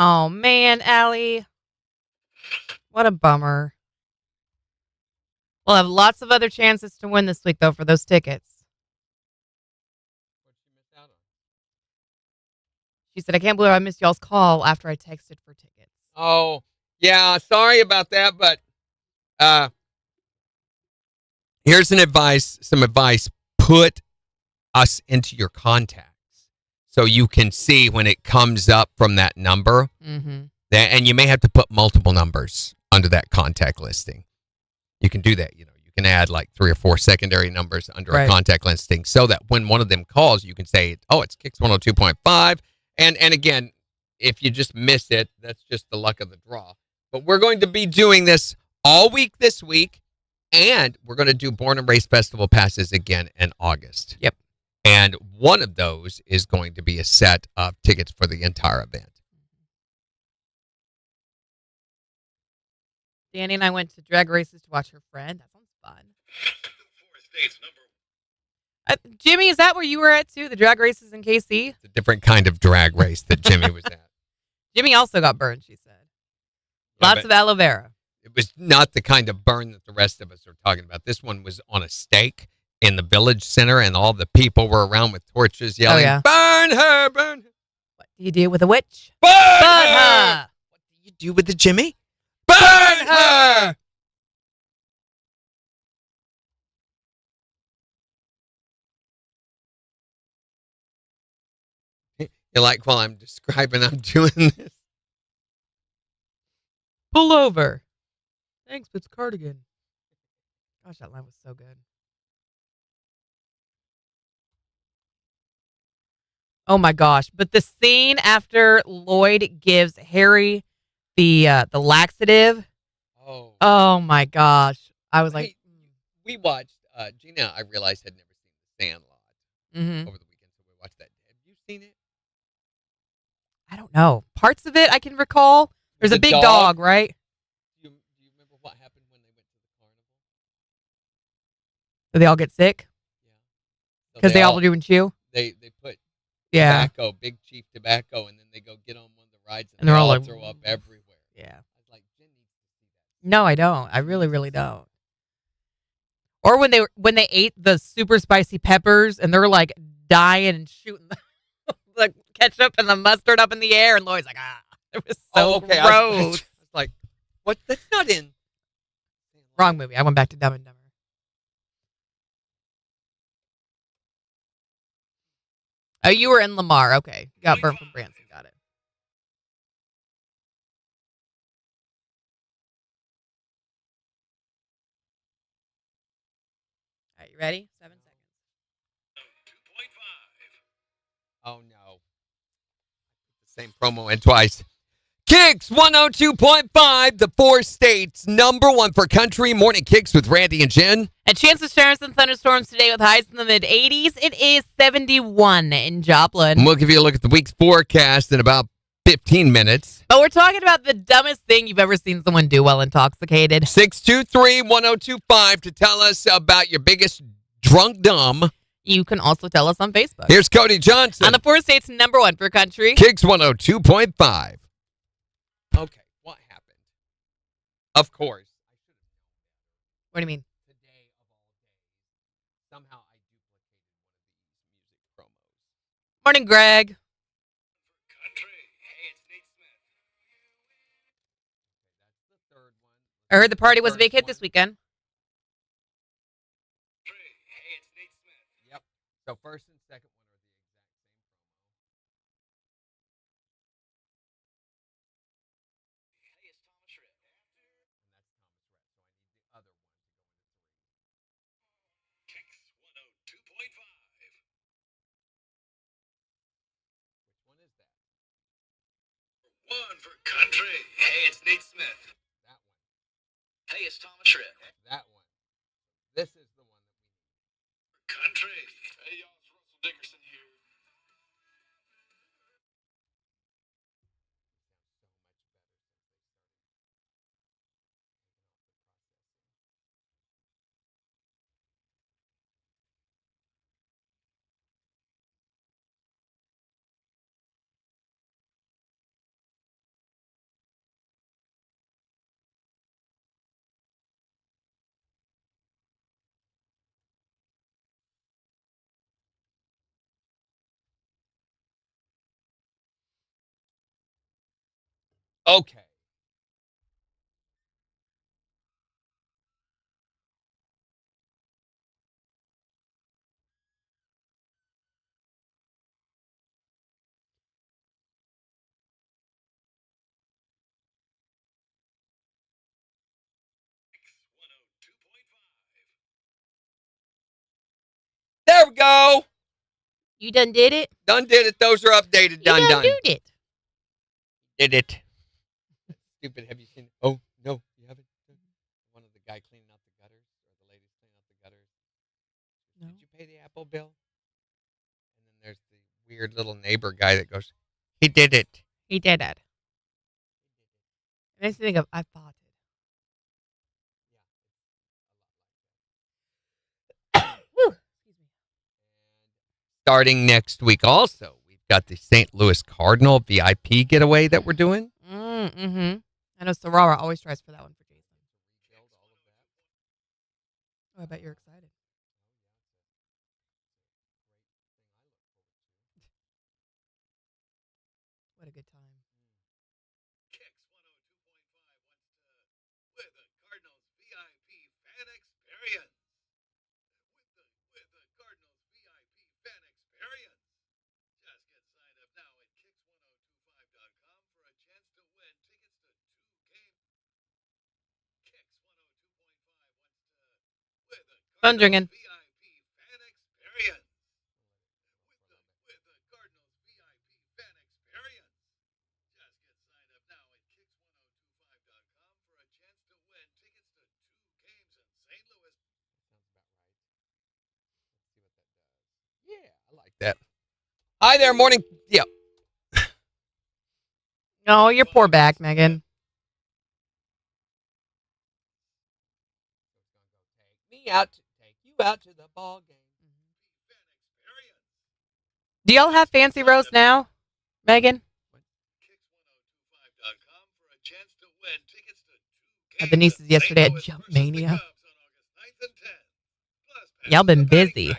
Oh, man, Allie. What a bummer. We'll have lots of other chances to win this week, though, for those tickets. What you missed out on? She said, I can't believe I missed y'all's call after I texted for tickets. Oh, yeah. Sorry about that, but here's some advice. Put us into your contacts so you can see when it comes up from that number. Mm-hmm. And you may have to put multiple numbers under that contact listing. You can do that. You can add like 3 or 4 secondary numbers under a contact listing so that when one of them calls, you can say, oh, it's KIX 102.5. And again, if you just miss it, that's just the luck of the draw. But we're going to be doing this all week this week, and we're going to do Born and Raised Festival passes again in August. Yep. And one of those is going to be a set of tickets for the entire event. Danny and I went to drag races to watch her friend. That sounds fun. 4 states number. Jimmy, is that where you were at too? The drag races in KC? It's a different kind of drag race that Jimmy was at. Jimmy also got burned, she said. Yeah, Lots of aloe vera. It was not the kind of burn that the rest of us are talking about. This one was on a stake in the village center, and all the people were around with torches yelling, burn her, burn her. What do you do with a witch? Burn her! What do you do with the Jimmy? Burn her! You're like, while I'm describing, I'm doing this. Pull over. Thanks, it's cardigan. Gosh, that line was so good. Oh my gosh! But the scene after Lloyd gives Harry the laxative. Oh my gosh! I was like, we watched. Gina, I realized had never seen The Sandlot over the weekend, so we watched that. Have you seen it? I don't know. Parts of it I can recall. There's a big dog, right? Do you remember what happened when they went to the carnival? Do they all get sick? Yeah. Because they all do and chew? They put tobacco, Big Chief tobacco, and then they go get on one of the rides, and they're all like, throw up everywhere. Yeah. I was like, Jen needs to see No, I don't. I really, really don't. Or when they ate the super spicy peppers and they're like dying and shooting the ketchup and the mustard up in the air, and Lloyd's like, it was so okay. gross. I was like, what? That's not in. Wrong movie. I went back to Dumb and Dumber. Oh, you were in Lamar. Okay. You got burnt from Branson. Got it. All right, you ready? 7 seconds. Oh no. Same promo and twice. KIX 102.5, the 4 states #1 for country. Morning KIX with Randy and Jen. A chance of showers and thunderstorms today with highs in the mid 80s. It is 71 in Joplin. And we'll give you a look at the week's forecast in about 15 minutes. But we're talking about the dumbest thing you've ever seen someone do while intoxicated. 623-1025 to tell us about your biggest drunk dumb. You can also tell us on Facebook. Here's Cody Johnson. On the 4 states #1 for country. KIX 102.5. Okay, what happened? Of course. What do you mean? Today of all days, somehow I duplicated one of these music promos. Morning, Greg. That's the third one. I heard the party was a big hit this weekend. Yep. So first and second one are the exact same promo. Hey, it's Thomas Rhett. And that's Thomas Rhett. So I need the other one to go into 3. KIX 102.5. Which one is that? One for country. Hey, it's Nate Smith. That one. Hey, it's Thomas Rhett. That one. This is the one that we need. For country. Hey, y'all, it's Russell Dickerson here. Okay. There we go. You done did it? Done did it. Those are updated. Done you done. done did it. Did it. Stupid. Have you seen it? Oh, no, you haven't. One of the guy cleaning out the gutters, or the ladies cleaning out the gutters. No. Did you pay the Apple bill? And then there's the weird little neighbor guy that goes, he did it. He did it. It makes me think of I bought it. Whew. Excuse me. Starting next week also, we've got the St. Louis Cardinal VIP getaway that we're doing. Mm-hmm. I know Sorara always tries for that one for Jason. Oh, I bet you're excited. What a good time. KIX 102.5 with the Cardinals VIP fan experience. With the Cardinals VIP fan experience. Just get signed up now at KIX1025.com for a chance to win tickets to 2 games. KIX 102.5 with the Phone Cardinals ringing. VIP fan experience. With the Cardinals VIP fan experience. Just get signed up now at KIX1025.com for a chance to win tickets to 2 games in St. Louis. Yeah, I like that. Hi there, morning. Yeah. Oh, your poor back, Megan. Take me out, take you out to the ball game. Fan experience. Do y'all have fancy roast now, Megan? KIX1025.com for a chance to win tickets to 2 Had the nieces yesterday at Jump Mania. Y'all been busy.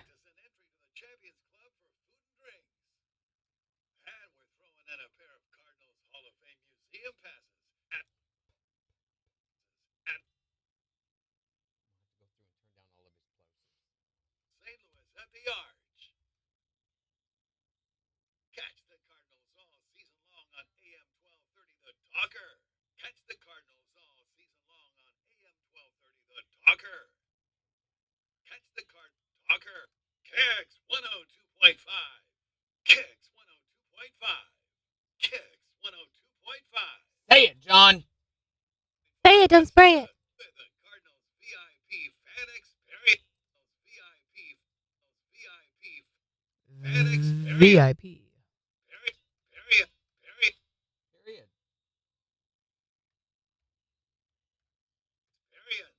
St. Louis at the Arch. Catch the Cardinals all season long on AM 1230 The Talker. Catch the Cardinals all season long on AM 1230 The Talker. Catch the Talker. KIX 102.5. KIX 102.5. KIX 102.5. Say it, John. Say it, don't spray it. With the Cardinals VIP fan experience. VIP fan experience. VIP. Period. Period. Period.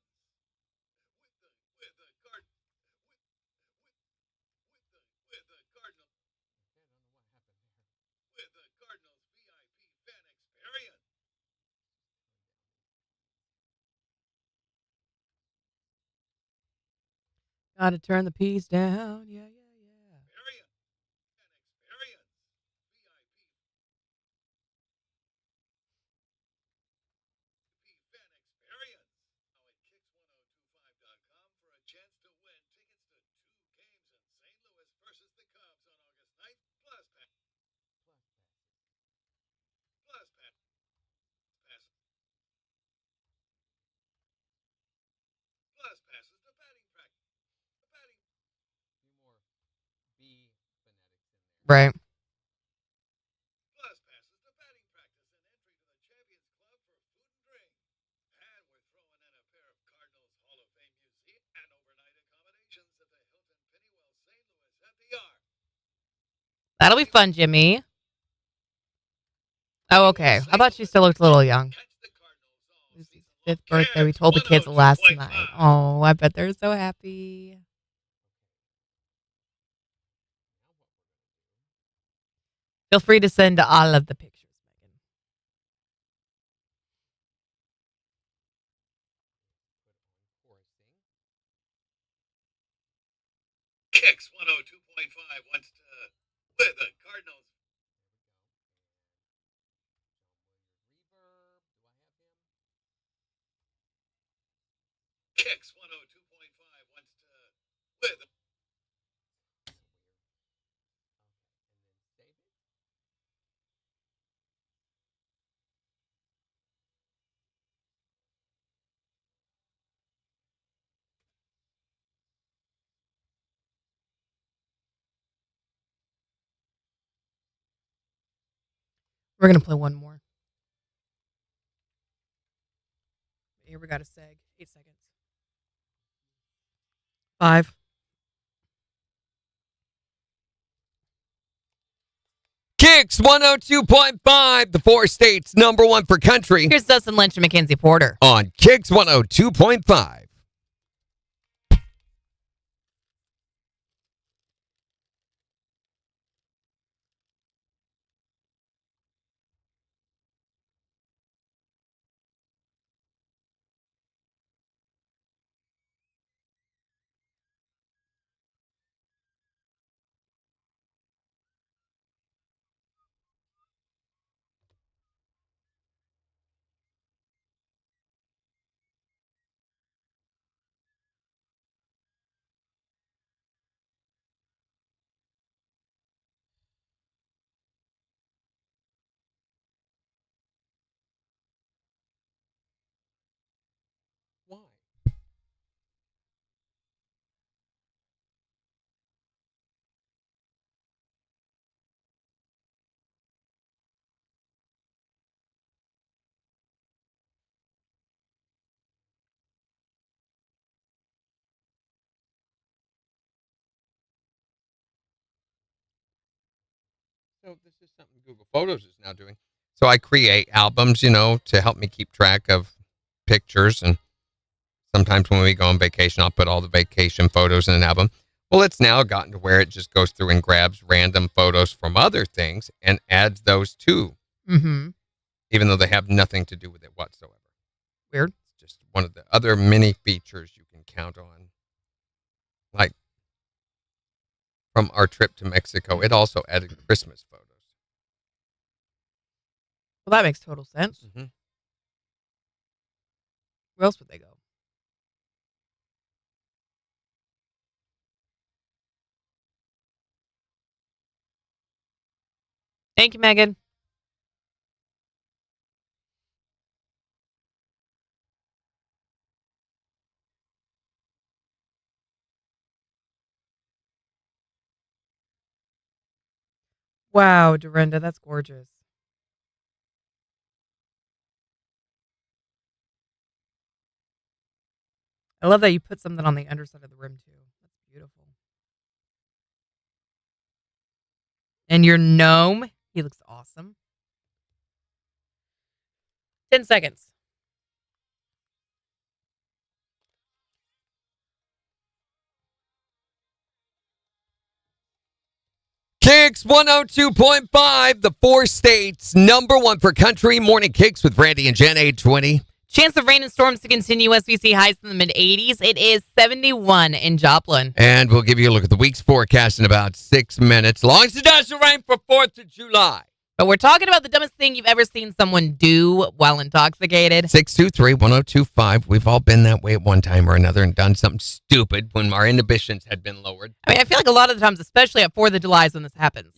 With the Cardinals. With the Cardinals. With the Cardinals VIP fan experience. Gotta turn the piece down. Yeah. Experience. Fan experience. VIP fan experience. Now at KIX1025.com for a chance to win tickets to 2 games in St. Louis versus the Cubs on August 9th, plus passes to batting practice. The batting Few more B phonetics in there. Right. plus passes to batting practice and entry to the Champions Club for food and drink. And we're throwing in a pair of Cardinals Hall of Fame museum and overnight accommodations at the Hilton Pennywell St. Louis at the Arch. That'll be fun, Jimmy. Oh, okay. I thought she still looked a little young. Catch the Cardinals all Lucy's season long. 5th birthday. We KIX told the kids last 102.5. night. Oh, I bet they're so happy. Feel free to send all of the pictures, Megan. KIX 102.5 wants to with the Cardinals. KIX 102.5 wants to with the We're going to play one more. Here we got a seg. 8 seconds. 5. KIX 102.5, the 4 states #1 for country. Here's Dustin Lynch and Mackenzie Porter. On KIX 102.5. Why? So this is something Google Photos is now doing. So I create albums, to help me keep track of pictures. And sometimes when we go on vacation, I'll put all the vacation photos in an album. Well, it's now gotten to where it just goes through and grabs random photos from other things and adds those too, Mm-hmm. even though they have nothing to do with it whatsoever. Weird. It's just one of the other many features you can count on. Like from our trip to Mexico, it also added Christmas photos. Well, that makes total sense. Mm-hmm. Where else would they go? Thank you, Megan. Wow, Dorinda, that's gorgeous. I love that you put something on the underside of the rim too. That's beautiful. And your gnome, he looks awesome. 10 seconds. KIX 102.5, the 4 states, #1 for country. Morning KIX with Randy and Jen, 820. Chance of rain and storms to continue. SVC highs in the mid 80s. It is 71 in Joplin. And we'll give you a look at the week's forecast in about 6 minutes. Long as it doesn't rain for 4th of July. But we're talking about the dumbest thing you've ever seen someone do while intoxicated. 623-1025. We've all been that way at one time or another and done something stupid when our inhibitions had been lowered. I mean, I feel like a lot of the times, especially at 4th of July, is when this happens.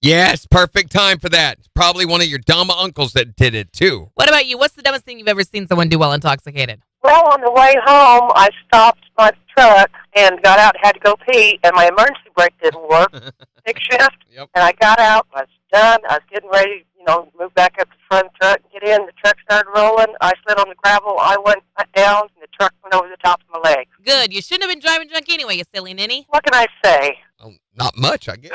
Yes, perfect time for that. It's probably one of your dumb uncles that did it too. What about you? What's the dumbest thing you've ever seen someone do while intoxicated? Well, on the way home, I stopped my truck and got out and had to go pee, and my emergency brake didn't work. Stick shift. Yep. And I got out. I was done. I was getting ready, move back up to the front of the truck and get in. The truck started rolling. I slid on the gravel. I went down, and the truck went over the top of my leg. Good. You shouldn't have been driving drunk anyway, you silly ninny. What can I say? Oh, not much, I guess.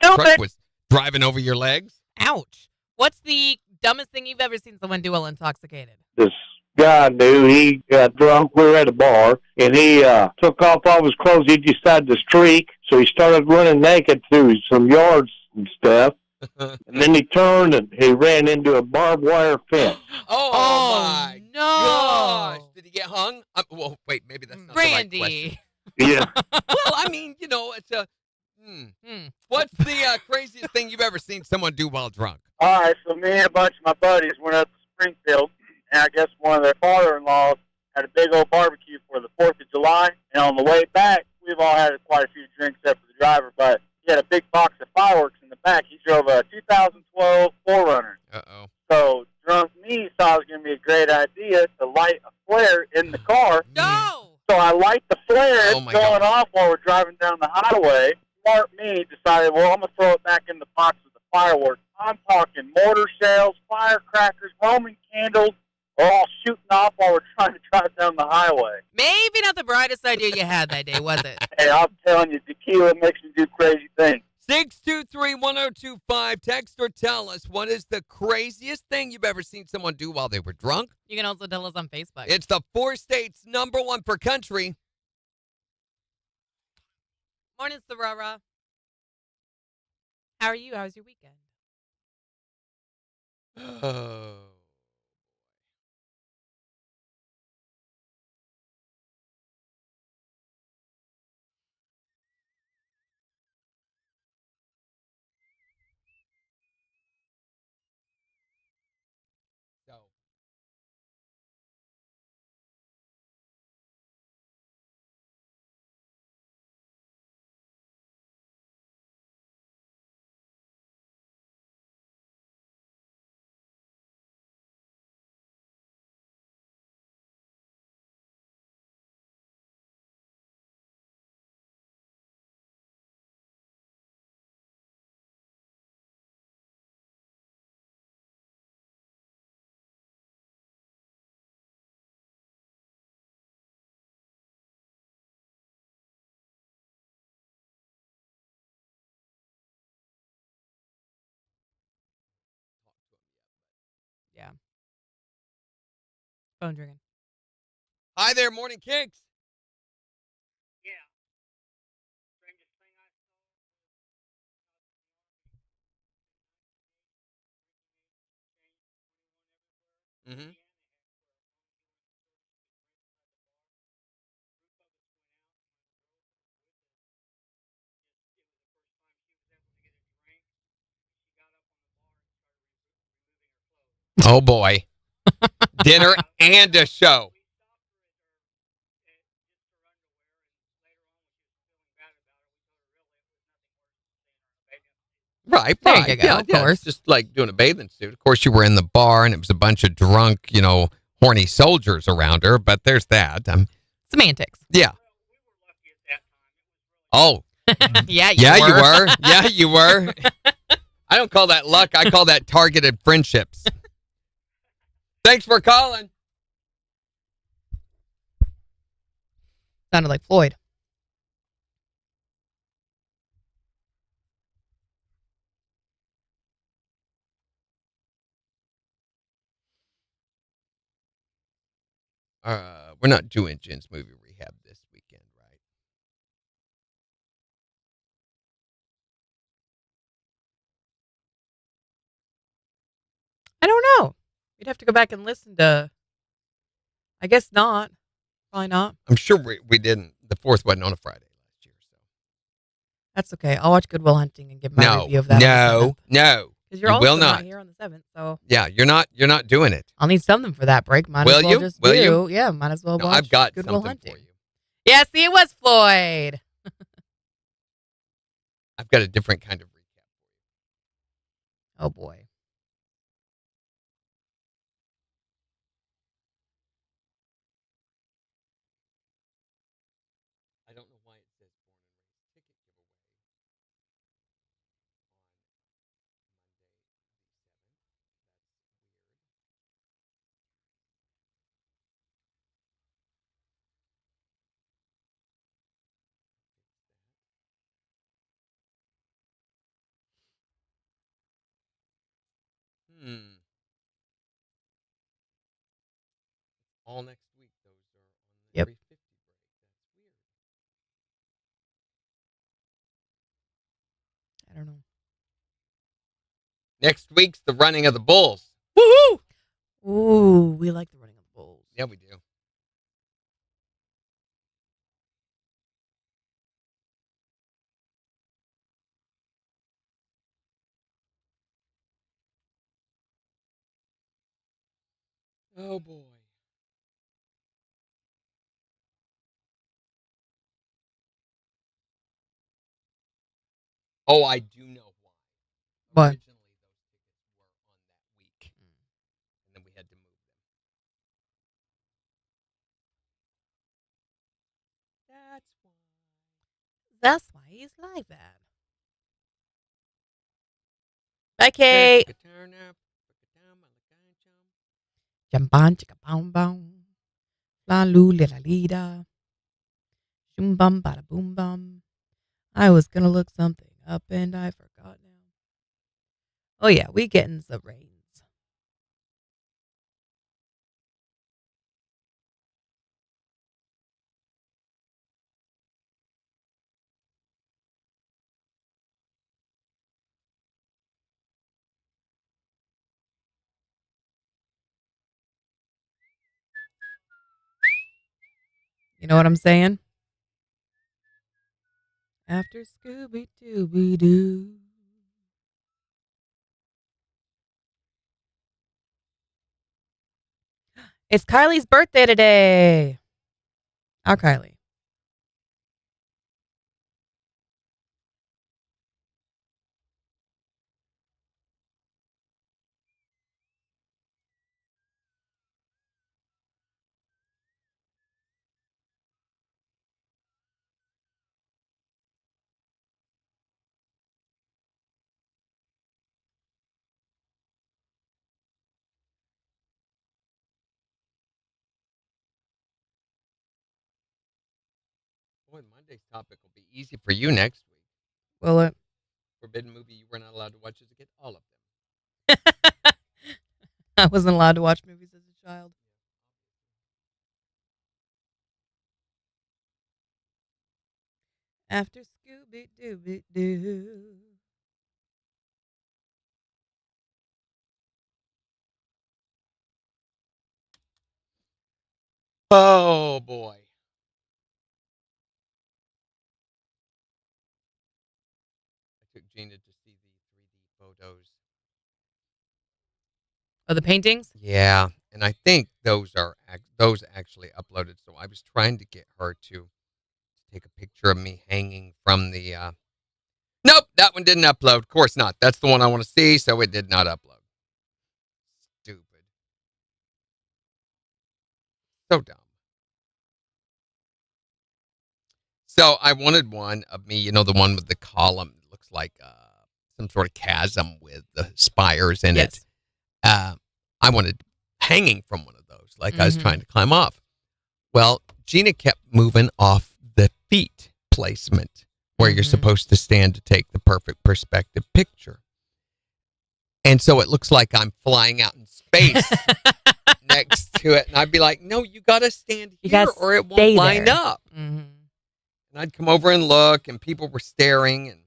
Stupid. Truck was driving over your legs. Ouch. What's the dumbest thing you've ever seen someone do while intoxicated? This guy knew he got drunk. We were at a bar, and he took off all his clothes. He decided to streak, so he started running naked through some yards and stuff. And then he turned and he ran into a barbed wire fence. Oh my no. gosh. Did he get hung? Well, wait, maybe that's not Randy. the right question. Yeah. Well, I mean, it's a... What's the craziest thing you've ever seen someone do while drunk? All right, so me and a bunch of my buddies went up to Springfield, and I guess one of their father-in-laws had a big old barbecue for the 4th of July. And on the way back, we've all had quite a few drinks except for the driver, but he had a big box of fireworks in the back. He drove a 2012 4Runner. Uh-oh. So drunk me thought it was going to be a great idea to light a flare in the car. No. So I light the flare Oh, my going God. off while we're driving down the highway. Smart me decided, well, I'm going to throw it back in the box with the fireworks. I'm talking mortar shells, firecrackers, Roman candles, all shooting off while we're trying to drive down the highway. Maybe not the brightest idea you had that day, was it? Hey, I'm telling you, tequila makes me do crazy things. 623-1025. Text or tell us, what is the craziest thing you've ever seen someone do while they were drunk? You can also tell us on Facebook. It's the 4 states, #1 for country. Morning, Sorora. How are you? How was your weekend? Oh. So, Yeah. Phone drinking. hi there, Morning Kicks. Mm-hmm. Oh, boy. Dinner and a show. Right, There right. you go, Yeah, of yeah. course. It's just like doing a bathing suit. Of course, you were in the bar, and it was a bunch of drunk, horny soldiers around her, but there's that. Semantics. Yeah. Oh, Yeah, yeah, you were. were. Yeah, you were. I don't call that luck. I call that targeted friendships. Thanks for calling. Sounded like Floyd. We're not doing Jen's movie rehab this weekend, right? I don't know. You'd have to go back and listen to. I guess not. Probably not. I'm sure we didn't. The fourth wasn't on a Friday last year. So. That's okay. I'll watch Good Will Hunting and give my No, review of that. no. Because you're You also will not not. here on the 7th, so Yeah, you're not doing it. I'll need something for that break. Might Will as well you? just Will do. you? Yeah, might as well No, watch I've got Good Will something Hunting. for you. Yeah, see, it was Floyd. I've got a different kind of recap. Oh boy. I don't know why it says born and raised ticket giveaway on Monday the 7th. That's weird. All next week, those are on the Yep. 350 break. That's weird. I don't know. Next week's the running of the bulls. Woohoo! Ooh, we like the running of the bulls. Yeah, we do. Oh boy. Oh, I do know why. What? Originally, those tickets were on that week, and then we had to move them. That's why. That's why he's like that. Bye, Kate. Jamban, chicka, boom, boom. La loo, la lida. Shoom, bum, bada, boom, bum. I was going to look something up and I forgot now. Oh, yeah, we getting the rains. You know what I'm saying? After Scooby Dooby Doo. It's Kylie's birthday today. Our Kylie. Boy, Monday's topic will be easy for you next week. Will it? Forbidden movie you were not allowed to watch as a kid. All of them. I wasn't allowed to watch movies as a child. After Scooby Dooby Doo. Oh boy. I took Gina to see the 3D photos. Oh, the paintings? Yeah, and I think those actually uploaded. So I was trying to get her to take a picture of me hanging from the. Nope, that one didn't upload. Of course not. That's the one I want to see, so it did not upload. Stupid. So dumb. So I wanted one of me, the one with the column. It looks like some sort of chasm with the spires in it. Yes. I wanted hanging from one of those, like I was Mhm. trying to climb off. Well, Gina kept moving off the feet placement where you're Mhm. supposed to stand to take the perfect perspective picture. And so it looks like I'm flying out in space next to it. And I'd be like, no, you got to stand You here gotta or it stay won't line there. up. Mhm. And I'd come over and look, and people were staring. And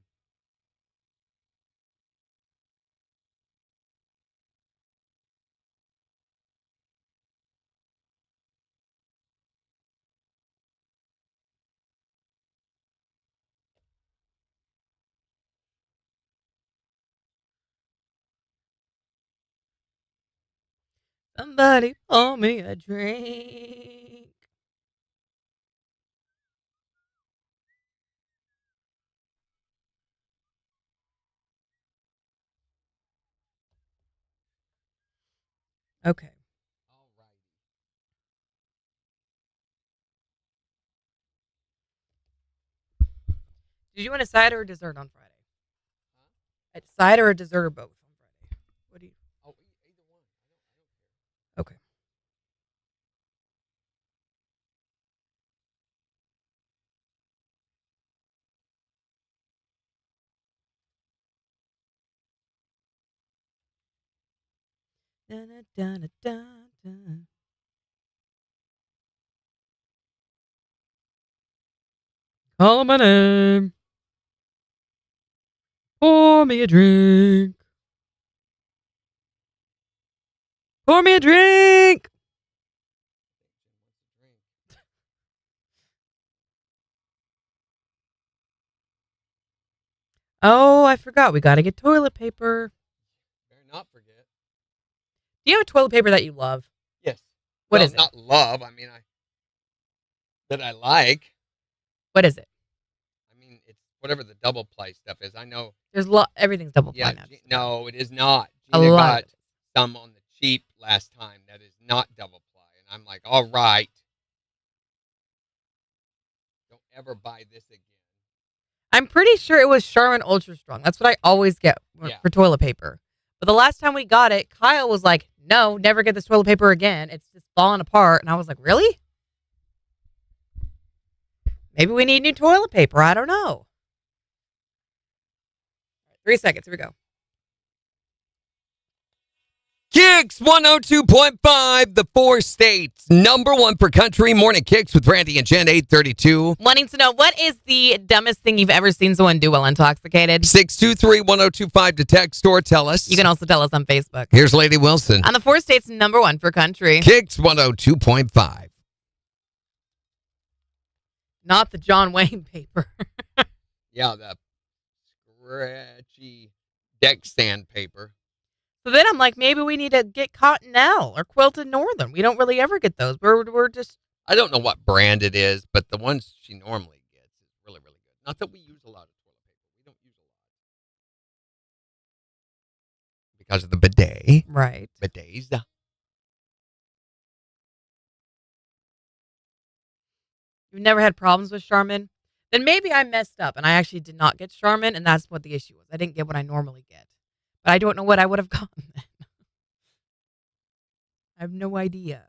Somebody pour me a drink. Okay. Did you want a side or a dessert on Friday? A side or a dessert or both on Friday? What do you? Okay. Dun. Call my name. Pour me a drink. Pour me a drink. Oh, I forgot. We got to get toilet paper. better not forget. Do you have a toilet paper that you love? Yes. What Well, is it? not love. I mean, that I like. What is it? I mean, it's whatever the double ply stuff is. I know. There's everything's double ply Yeah. now. No, it is not. A Gina lot got of it. some on the cheap last time that is not double ply. And I'm like, all right. Don't ever buy this again. I'm pretty sure it was Charmin Ultra Strong. That's what I always get Yeah. for toilet paper. But the last time we got it, Kyle was like, no, never get this toilet paper again. It's just falling apart. And I was like, really? Maybe we need new toilet paper. I don't know. 3 seconds. Here we go. KIX 102.5, the 4 states. #1 for country. Morning KIX with Randy and Jen, 832. Wanting to know, what is the dumbest thing you've ever seen someone do while intoxicated? 623-1025 to text or tell us. You can also tell us on Facebook. Here's Lady Wilson. On the 4 states, #1 for country. KIX 102.5. Not the John Wayne paper. Yeah, the scratchy deck stand paper. So then I'm like, maybe we need to get Cottonelle or Quilted Northern. We don't really ever get those. We're just. I don't know what brand it is, but the ones she normally gets is really, really good. Not that we use a lot of toilet paper. We don't use a lot. Because of the bidet. Right. Bidets. You've never had problems with Charmin? Then maybe I messed up and I actually did not get Charmin, and that's what the issue was. I didn't get what I normally get. But I don't know what I would have gotten then. I have no idea.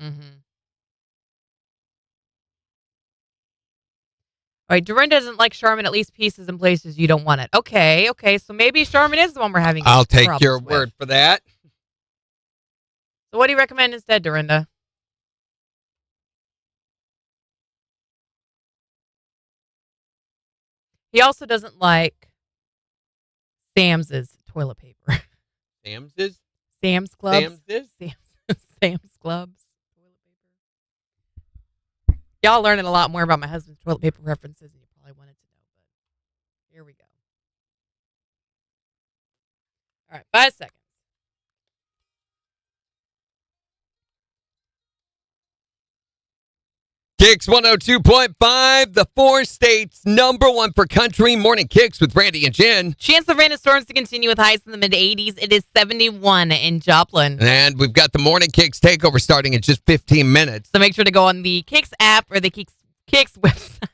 Mm-hmm. All right, Dorinda doesn't like Charmin, at least pieces in places you don't want it. Okay, so maybe Charmin is the one we're having I'll take problems your with. word for that. So what do you recommend instead, Dorinda? He also doesn't like Sam's toilet paper. Sam's is? Sam's Clubs. Sam's is? Sam's Clubs. Toilet paper. Y'all learning a lot more about my husband's toilet paper preferences than you probably wanted to know, but here we go. All right, 5 seconds. KIX 102.5, the 4 states #1 for country. Morning KIX with Randy and Jen. Chance of rain and storms to continue with highs in the mid-80s. It is 71 in Joplin. And we've got the morning KIX takeover starting in just 15 minutes. So make sure to go on the KIX app or the KIX website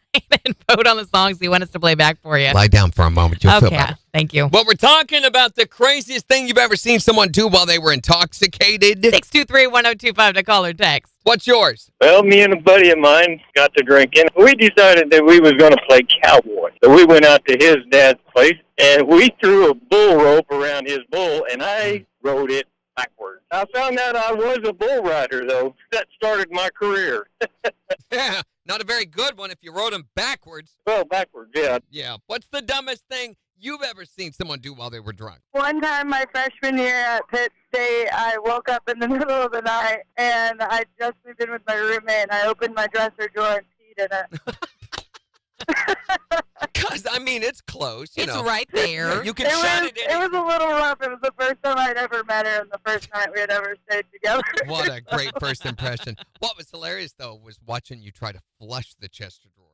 and vote on the songs you want us to play back for you. Lie down for a moment. You'll feel better. Thank you. Well, we're talking about the craziest thing you've ever seen someone do while they were intoxicated. 623-1025 to call or text. What's yours? Well, me and a buddy of mine got to drinking. We decided that we was going to play cowboy. So we went out to his dad's place, and we threw a bull rope around his bull, and I rode it backwards. I found out I was a bull rider, though. That started my career. Yeah, not a very good one if you rode them backwards. Well, backwards, yeah. Yeah. What's the dumbest thing you've ever seen someone do while they were drunk? One time my freshman year at Pitt State, I woke up in the middle of the night, and I just moved in with my roommate, and I opened my dresser drawer and peed in it. Because, I mean, it's close. You It's know. right there. You can shut it in. It was a little rough. It was the first time I'd ever met her and the first night we had ever stayed together. What a great first impression. What was hilarious, though, was watching you try to flush the chest of drawers.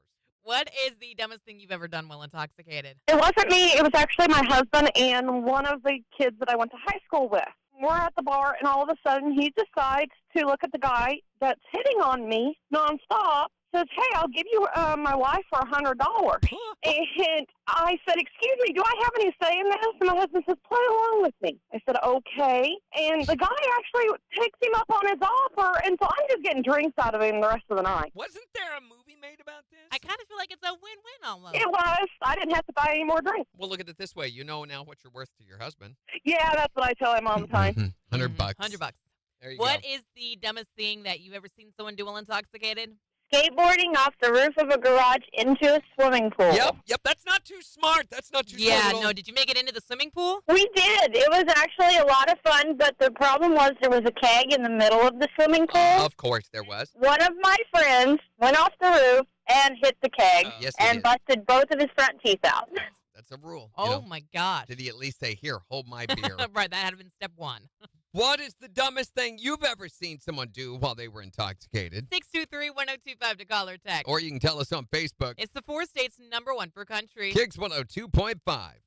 What is the dumbest thing you've ever done while intoxicated? It wasn't me. It was actually my husband and one of the kids that I went to high school with. We're at the bar, and all of a sudden, he decides to look at the guy that's hitting on me nonstop. Says, "Hey, I'll give you my wife for $100." And I said, "Excuse me, do I have any say in this?" And my husband says, "Play along with me." I said, "Okay." And the guy actually takes him up on his offer, and so I'm just getting drinks out of him the rest of the night. Wasn't there a movie made about this? I kind of feel like it's a win-win almost. It was. I didn't have to buy any more drinks. Well, look at it this way. You know now what you're worth to your husband. Yeah, that's what I tell him all the time. $100 bucks. $100. There you What go. is the dumbest thing that you've ever seen someone do while intoxicated? Skateboarding off the roof of a garage into a swimming pool. Yep. That's not too smart. That's not too smart Yeah, at all. no. Did you make it into the swimming pool? We did. It was actually a lot of fun, but the problem was there was a keg in the middle of the swimming pool. Of course there was. One of my friends went off the roof and hit the keg Yes, he and did. busted both of his front teeth out. That's a rule. Oh, You know, my gosh. did he at least say, "Here, hold my beer"? Right, that had been step one. What is the dumbest thing you've ever seen someone do while they were intoxicated? 623-1025 to call or text. Or you can tell us on Facebook. It's the 4 states #1 for country. KIX 102.5.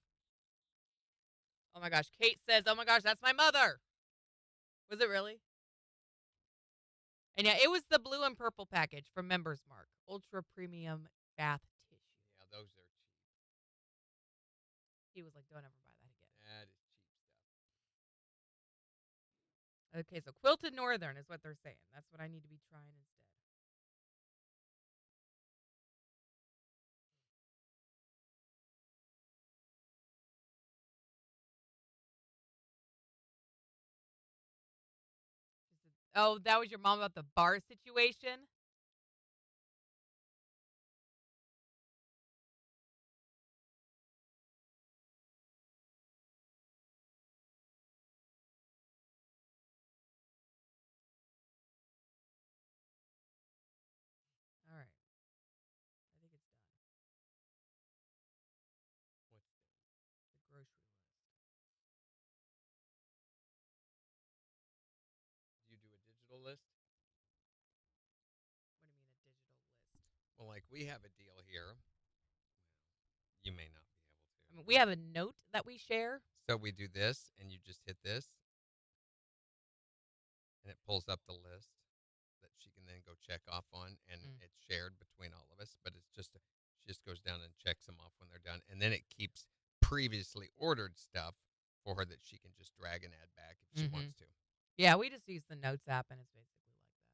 Oh, my gosh. Kate says, oh, my gosh, that's my mother. Was it really? And yeah, it was the blue and purple package from Members Mark. Ultra premium bath tissue. Yeah, those are cheap. He was like, don't ever buy that again. That is cheap stuff. Okay, so quilted northern is what they're saying. That's what I need to be trying instead. Oh, that was your mom about the bar situation? All right. I think it's done. The grocery list. Do you do a digital list? What do you mean a digital list? Well, like we have a deal here. You may not be able to. I mean, we have a note that we share. So we do this, and you just hit this, and it pulls up the list that she can then go check off on, and it's shared between all of us. But it's just she just goes down and checks them off when they're done, and then it keeps previously ordered stuff for her that she can just drag and add back if she wants to. Yeah, we just use the notes app, and it's basically like that.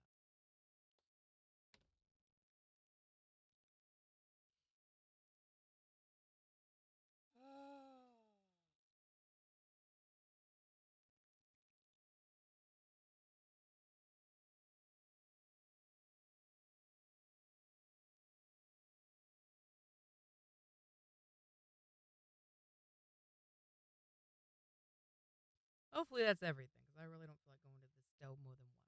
Hopefully that's everything, because I really don't feel like going to the stove more than once.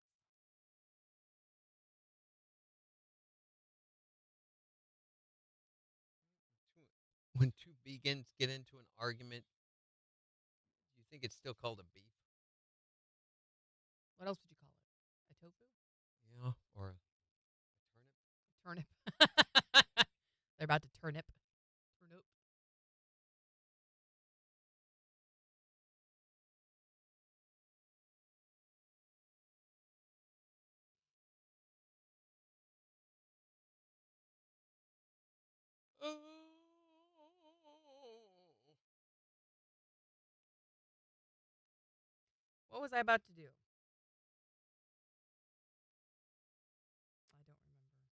When two vegans get into an argument, do you think it's still called a beef? What else would you call it? A tofu? Yeah, or a turnip? Turnip. They're about to turnip. Turnip. What was I about to do? I don't remember.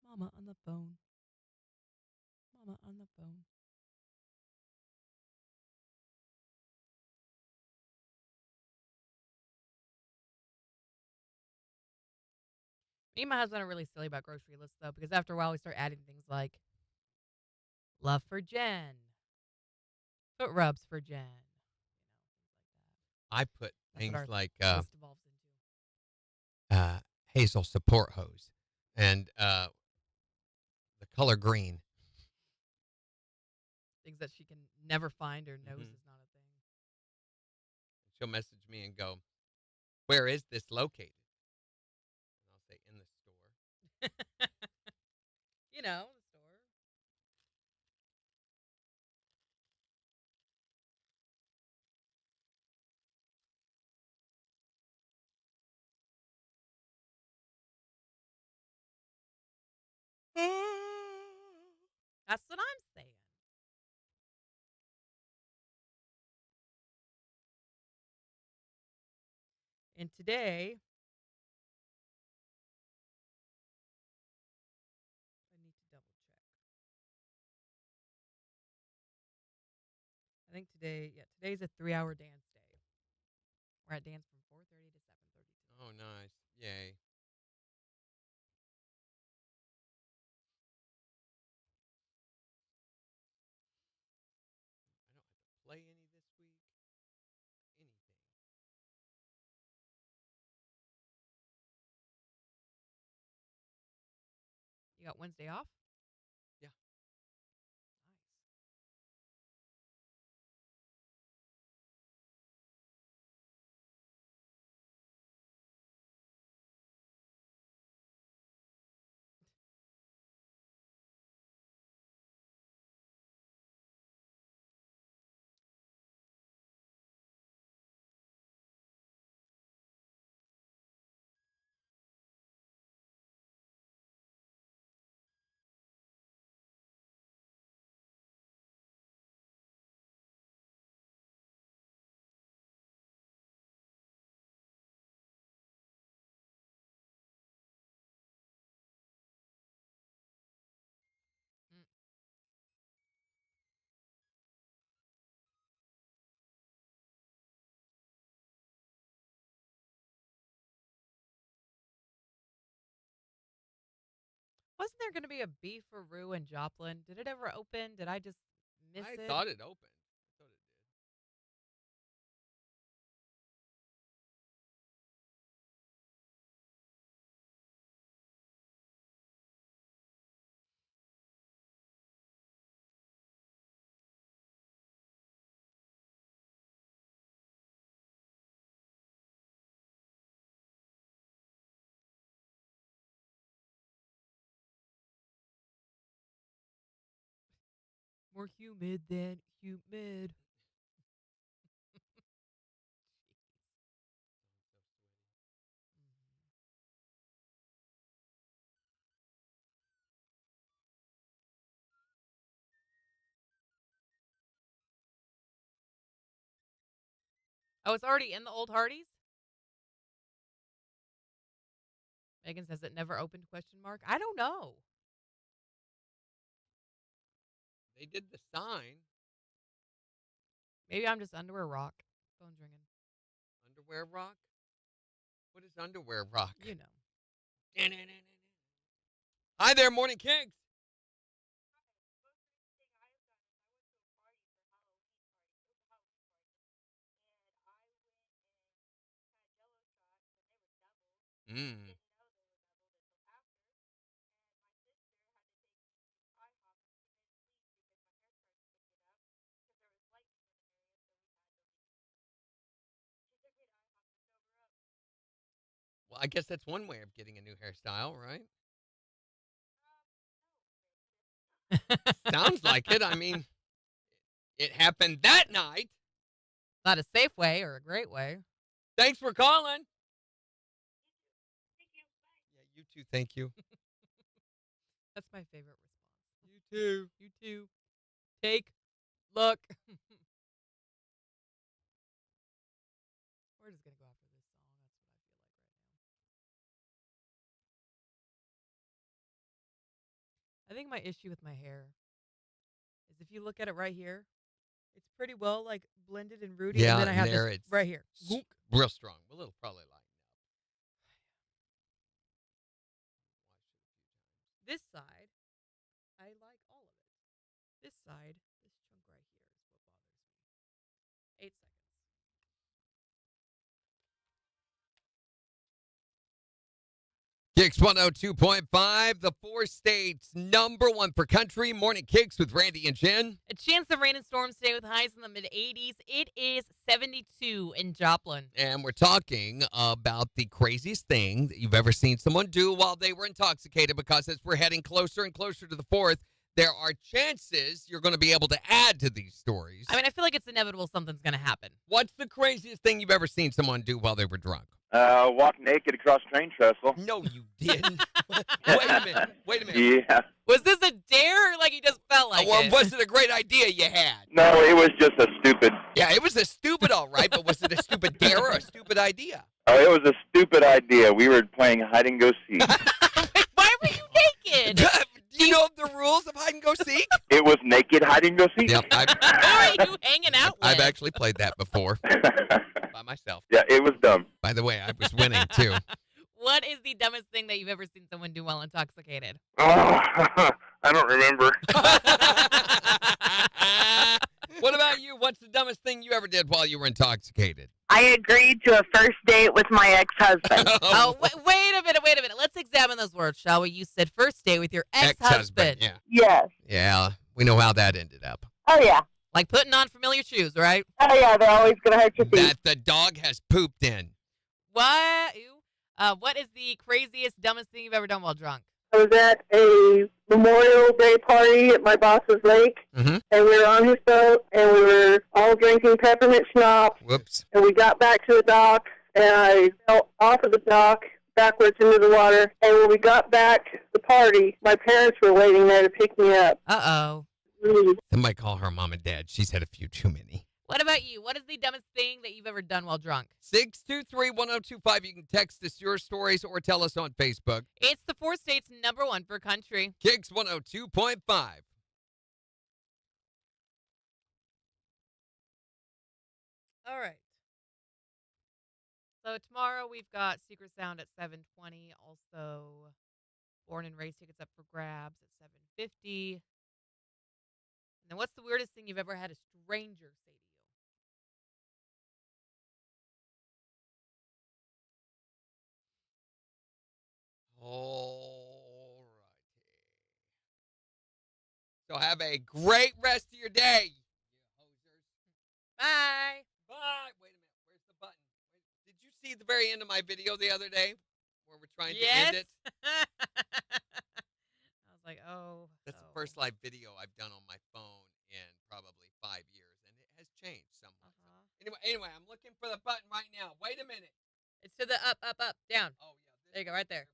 Mama on the phone. Mama on the phone. Me and my husband are really silly about grocery lists, though, because after a while we start adding things like love for Jen, foot rubs for Jen, things like that. I put That's what things our like list evolves into. Hazel support hose and the color green. Things that she can never find or knows is not a thing. She'll message me and go, "Where is this located?" And I'll say, "In the store." You know, the store. That's what I'm saying. And today, I need to double check. I think today's a 3-hour dance day. We're at dance from 4:30 to 7:30 today. Oh, nice. Yay. I don't have to play any this week. Anything. You got Wednesday off? Yeah. Mm. Wasn't there going to be a beefaroo in Joplin? Did it ever open? Did I just miss I it? thought it opened. I thought it did. More humid than humid. Oh, it's already in the old Hardee's? Megan says it never opened, question mark. I don't know. They did the sign. Maybe I'm just underwear rock. Phone's ringing. Underwear rock? What is underwear rock? You know. Hi there, Morning Kings. Mm. Well, I guess that's one way of getting a new hairstyle, right? Sounds like it. I mean, it happened that night. Not a safe way or a great way. Thanks for calling. Yeah, you too. Thank you. That's my favorite response. You too. You too. Take. Look. We're just going to go after this song. That's what I feel like right now. I think my issue with my hair is if you look at it right here, it's pretty well like blended and rooted. Yeah, and then I have there this it's right here. real strong. Well, it'll probably lighten up. This side, I like all of it. This side, this chunk right here is what bothers me. 8 seconds. KIX 102.5, the 4 states #1 for country. Morning Kicks with Randy and Jen. A chance of rain and storms today with highs in the mid-80s. It is 72 in Joplin. And we're talking about the craziest thing that you've ever seen someone do while they were intoxicated, because as we're heading closer and closer to the 4th, there are chances you're going to be able to add to these stories. I mean, I feel like it's inevitable something's going to happen. What's the craziest thing you've ever seen someone do while they were drunk? Walk naked across train trestle. No, you didn't. Wait a minute. Yeah. Was this a dare or like you just felt like Or it? was it a great idea you had? No, it was just a stupid. Yeah, it was a stupid, all right, but was it a stupid dare or a stupid idea? Oh, it was a stupid idea. We were playing hide and go seek. Why were you naked? Do you know the rules of hide and go seek? It was naked hide and go seek. Yep, Who are you hanging out with? I've actually played that before by myself. Yeah, it was dumb. By the way, I was winning too. What is the dumbest thing that you've ever seen someone do while intoxicated? Oh, I don't remember. What about you? What's the dumbest thing you ever did while you were intoxicated? I agreed to a first date with my ex-husband. Oh, wait a minute. Let's examine those words, shall we? You said first date with your ex-husband. Yeah. Yes. Yeah, we know how that ended up. Oh, yeah. Like putting on familiar shoes, right? Oh, yeah, they're always going to hurt your feet. That the dog has pooped in. What? Ew. What is the craziest, dumbest thing you've ever done while drunk? I was at a Memorial Day party at my boss's lake, Mm-hmm. and we were on his boat, and we were all drinking peppermint schnapps, Whoops. and we got back to the dock, and I fell off of the dock backwards into the water, and when we got back to the party, my parents were waiting there to pick me up. Uh-oh. Somebody call her mom and dad. She's had a few too many. What about you? What is the dumbest thing that you've ever done while drunk? 623-1025. You can text us your stories or tell us on Facebook. It's the 4 states #1 for country. KIX 102.5. All right. So tomorrow we've got Secret Sound at 7:20. Also, Born and Raised tickets up for grabs at 7:50. And then what's the weirdest thing you've ever had a stranger say to you? All righty. So have a great rest of your day, you hosers. Bye. Bye. Wait a minute. Where's the button? Did you see the very end of my video the other day where we're trying to end it? I was like, oh. That's the first live video I've done on my phone in probably 5 years, and it has changed somewhat. Anyway, I'm looking for the button right now. Wait a minute. It's to the up, down. Oh, yeah. There you go, right there.